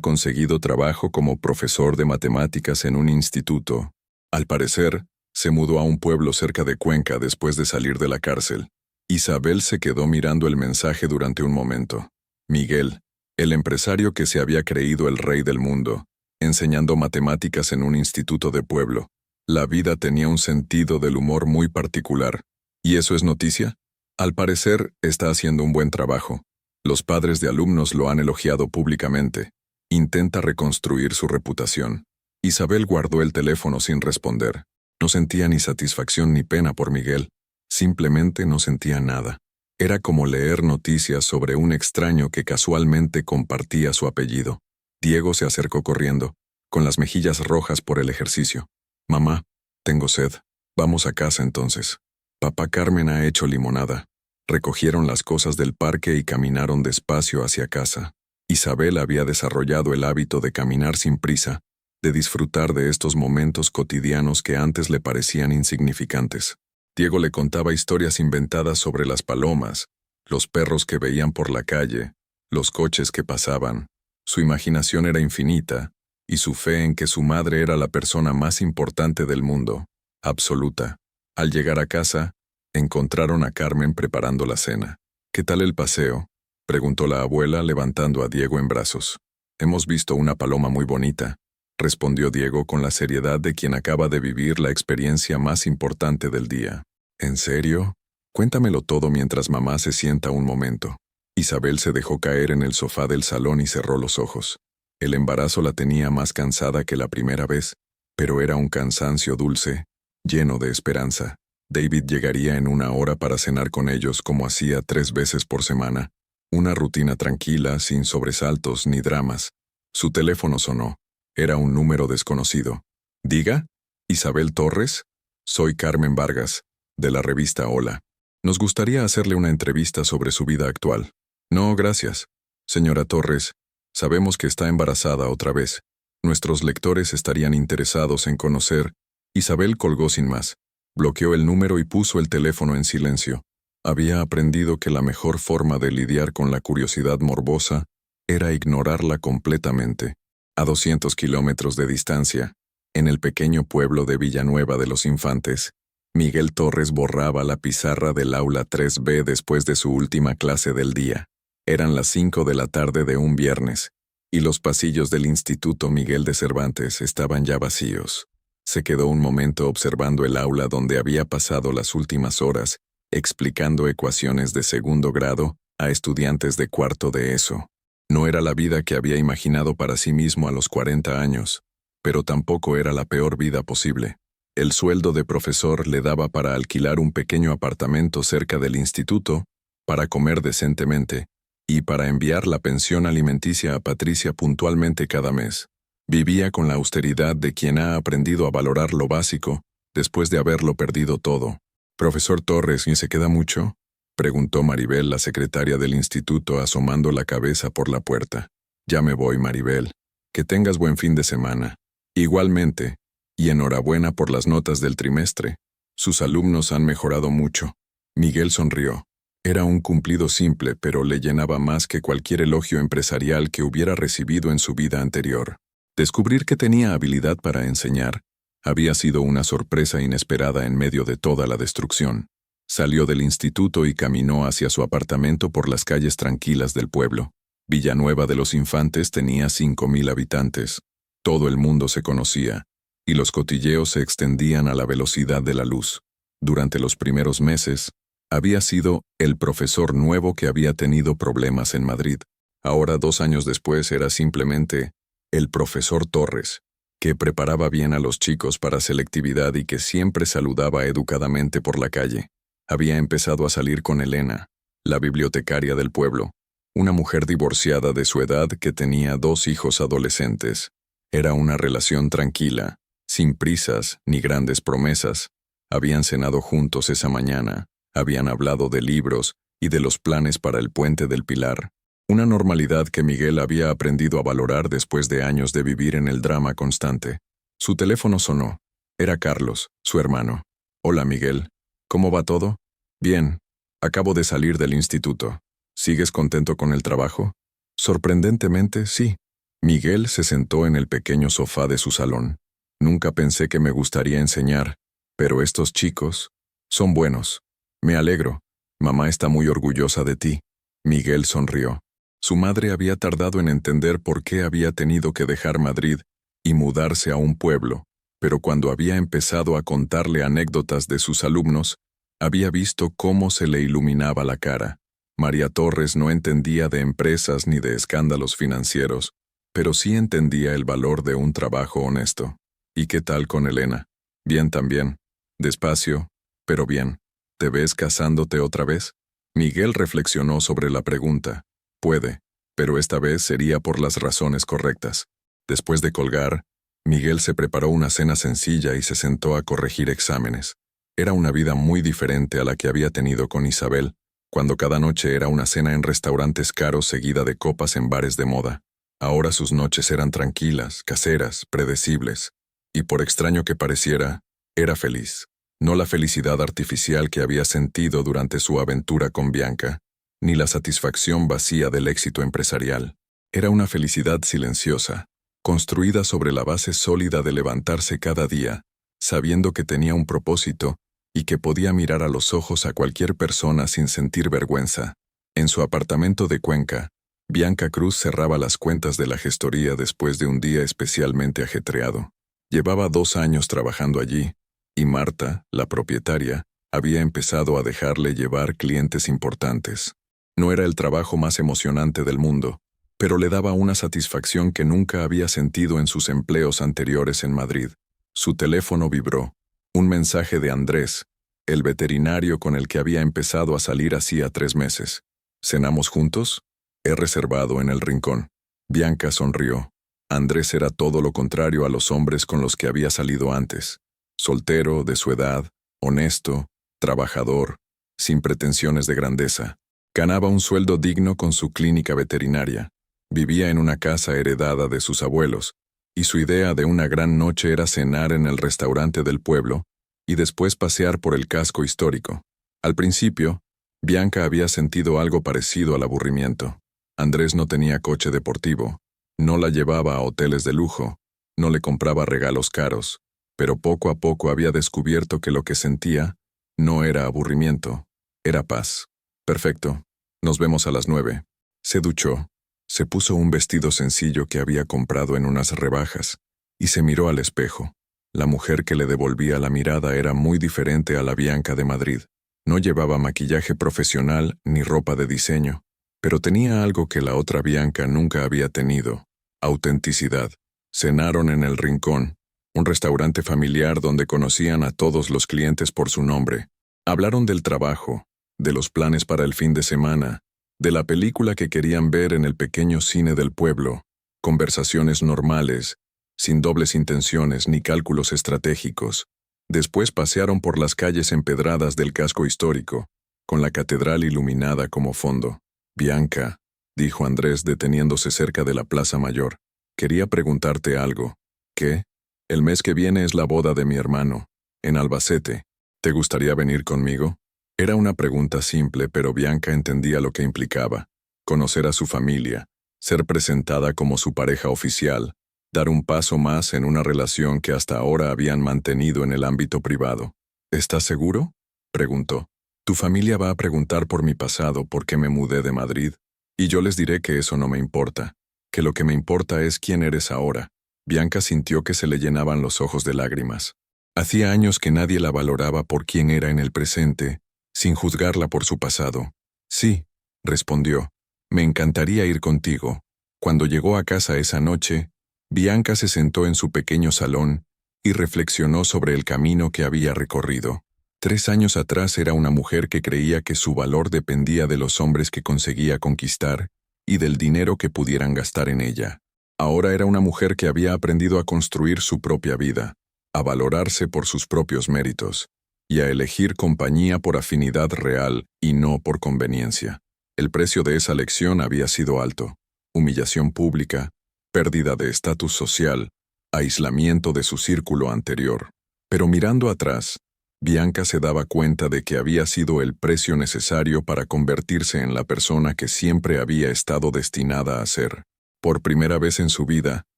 conseguido trabajo como profesor de matemáticas en un instituto. Al parecer, se mudó a un pueblo cerca de Cuenca después de salir de la cárcel. Isabel se quedó mirando el mensaje durante un momento. Miguel, el empresario que se había creído el rey del mundo, enseñando matemáticas en un instituto de pueblo. La vida tenía un sentido del humor muy particular. ¿Y eso es noticia? Al parecer, está haciendo un buen trabajo. Los padres de alumnos lo han elogiado públicamente. Intenta reconstruir su reputación. Isabel guardó el teléfono sin responder. No sentía ni satisfacción ni pena por Miguel. Simplemente no sentía nada. Era como leer noticias sobre un extraño que casualmente compartía su apellido. Diego se acercó corriendo, con las mejillas rojas por el ejercicio. «Mamá, tengo sed. Vamos a casa entonces. Papá Carmen ha hecho limonada». Recogieron las cosas del parque y caminaron despacio hacia casa. Isabel había desarrollado el hábito de caminar sin prisa, de disfrutar de estos momentos cotidianos que antes le parecían insignificantes. Diego le contaba historias inventadas sobre las palomas, los perros que veían por la calle, los coches que pasaban. Su imaginación era infinita, y su fe en que su madre era la persona más importante del mundo, absoluta. Al llegar a casa, encontraron a Carmen preparando la cena. «¿Qué tal el paseo?», preguntó la abuela levantando a Diego en brazos. «Hemos visto una paloma muy bonita», respondió Diego con la seriedad de quien acaba de vivir la experiencia más importante del día. «¿En serio? Cuéntamelo todo mientras mamá se sienta un momento». Isabel se dejó caer en el sofá del salón y cerró los ojos. El embarazo la tenía más cansada que la primera vez, pero era un cansancio dulce, lleno de esperanza. David llegaría en 1 hora para cenar con ellos como hacía 3 veces por semana. Una rutina tranquila, sin sobresaltos ni dramas. Su teléfono sonó. Era un número desconocido. «¿Diga? ¿Isabel Torres? Soy Carmen Vargas, de la revista Hola. Nos gustaría hacerle una entrevista sobre su vida actual». «No, gracias. Señora Torres, sabemos que está embarazada otra vez. Nuestros lectores estarían interesados en conocer». Isabel colgó sin más. Bloqueó el número y puso el teléfono en silencio. Había aprendido que la mejor forma de lidiar con la curiosidad morbosa era ignorarla completamente. A 200 kilómetros de distancia, en el pequeño pueblo de Villanueva de los Infantes, Miguel Torres borraba la pizarra del aula 3B después de su última clase del día. Eran las 5 de la tarde de un viernes, y los pasillos del Instituto Miguel de Cervantes estaban ya vacíos. Se quedó un momento observando el aula donde había pasado las últimas horas, explicando ecuaciones de 2º grado a estudiantes de 4º de ESO. No era la vida que había imaginado para sí mismo a los 40 años, pero tampoco era la peor vida posible. El sueldo de profesor le daba para alquilar un pequeño apartamento cerca del instituto, para comer decentemente, y para enviar la pensión alimenticia a Patricia puntualmente cada mes. Vivía con la austeridad de quien ha aprendido a valorar lo básico, después de haberlo perdido todo. «Profesor Torres, ¿y se queda mucho?», preguntó Maribel, la secretaria del instituto, asomando la cabeza por la puerta. «Ya me voy, Maribel. Que tengas buen fin de semana». «Igualmente, y enhorabuena por las notas del trimestre. Sus alumnos han mejorado mucho». Miguel sonrió. Era un cumplido simple, pero le llenaba más que cualquier elogio empresarial que hubiera recibido en su vida anterior. Descubrir que tenía habilidad para enseñar había sido una sorpresa inesperada en medio de toda la destrucción. Salió del instituto y caminó hacia su apartamento por las calles tranquilas del pueblo. Villanueva de los Infantes tenía 5,000 habitantes. Todo el mundo se conocía, y los cotilleos se extendían a la velocidad de la luz. Durante los primeros meses, había sido el profesor nuevo que había tenido problemas en Madrid. Ahora, 2 años después, era simplemente el profesor Torres, que preparaba bien a los chicos para selectividad y que siempre saludaba educadamente por la calle. Había empezado a salir con Elena, la bibliotecaria del pueblo, una mujer divorciada de su edad que tenía 2 hijos adolescentes. Era una relación tranquila, sin prisas ni grandes promesas. Habían cenado juntos esa mañana, habían hablado de libros y de los planes para el Puente del Pilar. Una normalidad que Miguel había aprendido a valorar después de años de vivir en el drama constante. Su teléfono sonó. Era Carlos, su hermano. «Hola, Miguel. ¿Cómo va todo?» «Bien. Acabo de salir del instituto. ¿Sigues contento con el trabajo?» «Sorprendentemente, sí». Miguel se sentó en el pequeño sofá de su salón. «Nunca pensé que me gustaría enseñar, pero estos chicos son buenos. Me alegro. Mamá está muy orgullosa de ti». Miguel sonrió. Su madre había tardado en entender por qué había tenido que dejar Madrid y mudarse a un pueblo, pero cuando había empezado a contarle anécdotas de sus alumnos, había visto cómo se le iluminaba la cara. María Torres no entendía de empresas ni de escándalos financieros, pero sí entendía el valor de un trabajo honesto. «¿Y qué tal con Elena?» «Bien también. Despacio, pero bien. ¿Te ves casándote otra vez?» Miguel reflexionó sobre la pregunta. Puede, pero esta vez sería por las razones correctas. Después de colgar, Miguel se preparó una cena sencilla y se sentó a corregir exámenes. Era una vida muy diferente a la que había tenido con Isabel, cuando cada noche era una cena en restaurantes caros seguida de copas en bares de moda. Ahora sus noches eran tranquilas, caseras, predecibles, y por extraño que pareciera, era feliz. No la felicidad artificial que había sentido durante su aventura con Bianca, ni la satisfacción vacía del éxito empresarial. Era una felicidad silenciosa, construida sobre la base sólida de levantarse cada día, sabiendo que tenía un propósito y que podía mirar a los ojos a cualquier persona sin sentir vergüenza. En su apartamento de Cuenca, Bianca Cruz cerraba las cuentas de la gestoría después de un día especialmente ajetreado. Llevaba 2 años trabajando allí, y Marta, la propietaria, había empezado a dejarle llevar clientes importantes. No era el trabajo más emocionante del mundo, pero le daba una satisfacción que nunca había sentido en sus empleos anteriores en Madrid. Su teléfono vibró. Un mensaje de Andrés, el veterinario con el que había empezado a salir hacía 3 meses. «¿Cenamos juntos?» «He reservado en el rincón». Bianca sonrió. Andrés era todo lo contrario a los hombres con los que había salido antes. Soltero, de su edad, honesto, trabajador, sin pretensiones de grandeza. Ganaba un sueldo digno con su clínica veterinaria. Vivía en una casa heredada de sus abuelos, y su idea de una gran noche era cenar en el restaurante del pueblo y después pasear por el casco histórico. Al principio, Bianca había sentido algo parecido al aburrimiento. Andrés no tenía coche deportivo, no la llevaba a hoteles de lujo, no le compraba regalos caros, pero poco a poco había descubierto que lo que sentía no era aburrimiento, era paz. «Perfecto. Nos vemos a las 9». Se duchó, se puso un vestido sencillo que había comprado en unas rebajas y se miró al espejo. La mujer que le devolvía la mirada era muy diferente a la Bianca de Madrid. No llevaba maquillaje profesional ni ropa de diseño, pero tenía algo que la otra Bianca nunca había tenido: autenticidad. Cenaron en El Rincón, un restaurante familiar donde conocían a todos los clientes por su nombre. Hablaron del trabajo, de los planes para el fin de semana, de la película que querían ver en el pequeño cine del pueblo. Conversaciones normales, sin dobles intenciones ni cálculos estratégicos. Después pasearon por las calles empedradas del casco histórico, con la catedral iluminada como fondo. «Bianca», dijo Andrés deteniéndose cerca de la Plaza Mayor, «quería preguntarte algo». «¿Qué?» «El mes que viene es la boda de mi hermano, en Albacete. ¿Te gustaría venir conmigo?» Era una pregunta simple, pero Bianca entendía lo que implicaba: conocer a su familia, ser presentada como su pareja oficial, dar un paso más en una relación que hasta ahora habían mantenido en el ámbito privado. «¿Estás seguro?», preguntó. «Tu familia va a preguntar por mi pasado, por qué me mudé de Madrid, y yo les diré que eso no me importa, que lo que me importa es quién eres ahora». Bianca sintió que se le llenaban los ojos de lágrimas. Hacía años que nadie la valoraba por quién era en el presente, sin juzgarla por su pasado. «Sí», respondió, «me encantaría ir contigo». Cuando llegó a casa esa noche, Bianca se sentó en su pequeño salón y reflexionó sobre el camino que había recorrido. 3 años atrás era una mujer que creía que su valor dependía de los hombres que conseguía conquistar y del dinero que pudieran gastar en ella. Ahora era una mujer que había aprendido a construir su propia vida, a valorarse por sus propios méritos, y a elegir compañía por afinidad real y no por conveniencia. El precio de esa lección había sido alto: humillación pública, pérdida de estatus social, aislamiento de su círculo anterior. Pero mirando atrás, Bianca se daba cuenta de que había sido el precio necesario para convertirse en la persona que siempre había estado destinada a ser. Por primera vez en su vida,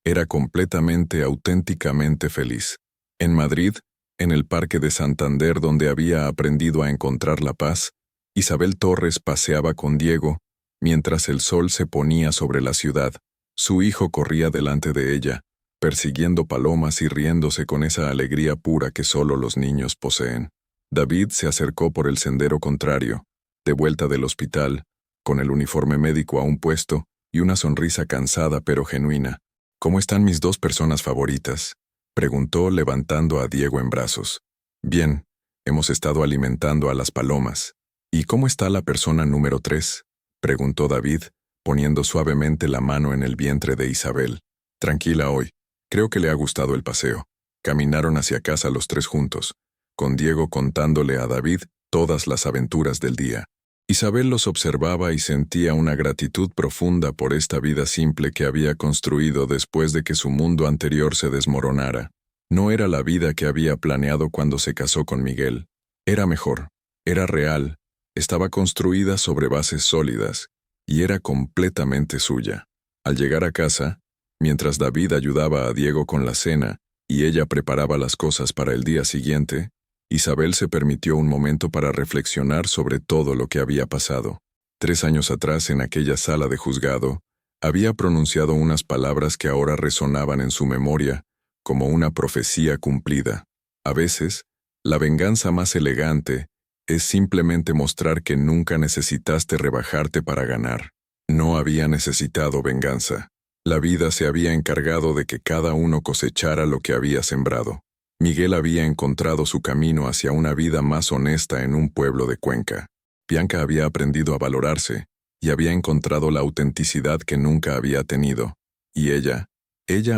era completamente, auténticamente feliz. En Madrid, en el Parque de Santander, donde había aprendido a encontrar la paz, Isabel Torres paseaba con Diego, mientras el sol se ponía sobre la ciudad. Su hijo corría delante de ella, persiguiendo palomas y riéndose con esa alegría pura que solo los niños poseen. David se acercó por el sendero contrario, de vuelta del hospital, con el uniforme médico aún puesto y una sonrisa cansada pero genuina. «¿Cómo están mis 2 personas favoritas?», preguntó levantando a Diego en brazos. «Bien, hemos estado alimentando a las palomas». «¿Y cómo está la persona número 3?», preguntó David, poniendo suavemente la mano en el vientre de Isabel. «Tranquila hoy. Creo que le ha gustado el paseo». Caminaron hacia casa los 3 juntos, con Diego contándole a David todas las aventuras del día. Isabel los observaba y sentía una gratitud profunda por esta vida simple que había construido después de que su mundo anterior se desmoronara. No era la vida que había planeado cuando se casó con Miguel. Era mejor, era real, estaba construida sobre bases sólidas, y era completamente suya. Al llegar a casa, mientras David ayudaba a Diego con la cena y ella preparaba las cosas para el día siguiente, Isabel se permitió un momento para reflexionar sobre todo lo que había pasado. 3 años atrás, en aquella sala de juzgado, había pronunciado unas palabras que ahora resonaban en su memoria como una profecía cumplida. A veces, la venganza más elegante es simplemente mostrar que nunca necesitaste rebajarte para ganar. No había necesitado venganza. La vida se había encargado de que cada uno cosechara lo que había sembrado. Miguel había encontrado su camino hacia una vida más honesta en un pueblo de Cuenca. Bianca había aprendido a valorarse y había encontrado la autenticidad que nunca había tenido. Y ella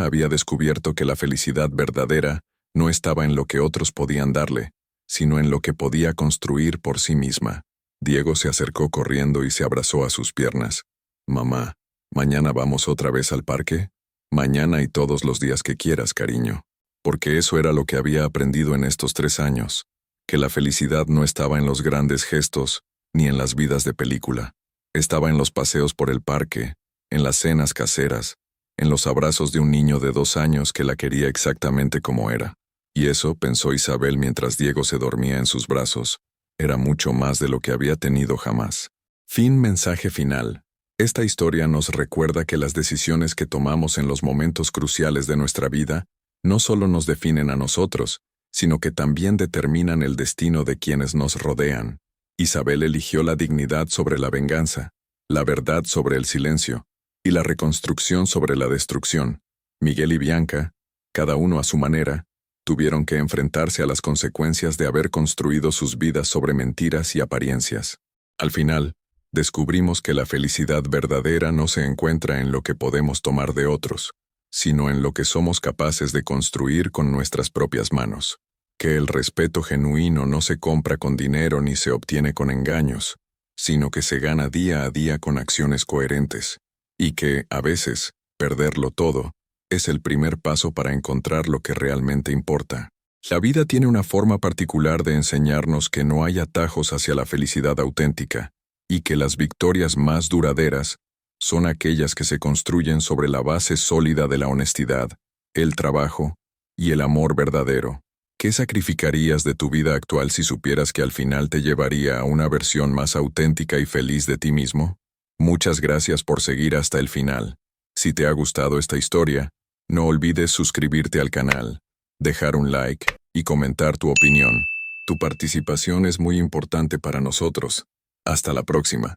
había descubierto que la felicidad verdadera no estaba en lo que otros podían darle, sino en lo que podía construir por sí misma. Diego se acercó corriendo y se abrazó a sus piernas. «Mamá, ¿mañana vamos otra vez al parque?» «Mañana y todos los días que quieras, cariño». Porque eso era lo que había aprendido en estos 3 años, que la felicidad no estaba en los grandes gestos ni en las vidas de película. Estaba en los paseos por el parque, en las cenas caseras, en los abrazos de un niño de 2 años que la quería exactamente como era. Y eso, pensó Isabel mientras Diego se dormía en sus brazos, era mucho más de lo que había tenido jamás. Mensaje final. Esta historia nos recuerda que las decisiones que tomamos en los momentos cruciales de nuestra vida no solo nos definen a nosotros, sino que también determinan el destino de quienes nos rodean. Isabel eligió la dignidad sobre la venganza, la verdad sobre el silencio y la reconstrucción sobre la destrucción. Miguel y Bianca, cada uno a su manera, tuvieron que enfrentarse a las consecuencias de haber construido sus vidas sobre mentiras y apariencias. Al final, descubrimos que la felicidad verdadera no se encuentra en lo que podemos tomar de otros, sino en lo que somos capaces de construir con nuestras propias manos. Que el respeto genuino no se compra con dinero ni se obtiene con engaños, sino que se gana día a día con acciones coherentes, y que, a veces, perderlo todo, es el primer paso para encontrar lo que realmente importa. La vida tiene una forma particular de enseñarnos que no hay atajos hacia la felicidad auténtica, y que las victorias más duraderas son aquellas que se construyen sobre la base sólida de la honestidad, el trabajo y el amor verdadero. ¿Qué sacrificarías de tu vida actual si supieras que al final te llevaría a una versión más auténtica y feliz de ti mismo? Muchas gracias por seguir hasta el final. Si te ha gustado esta historia, no olvides suscribirte al canal, dejar un like y comentar tu opinión. Tu participación es muy importante para nosotros. Hasta la próxima.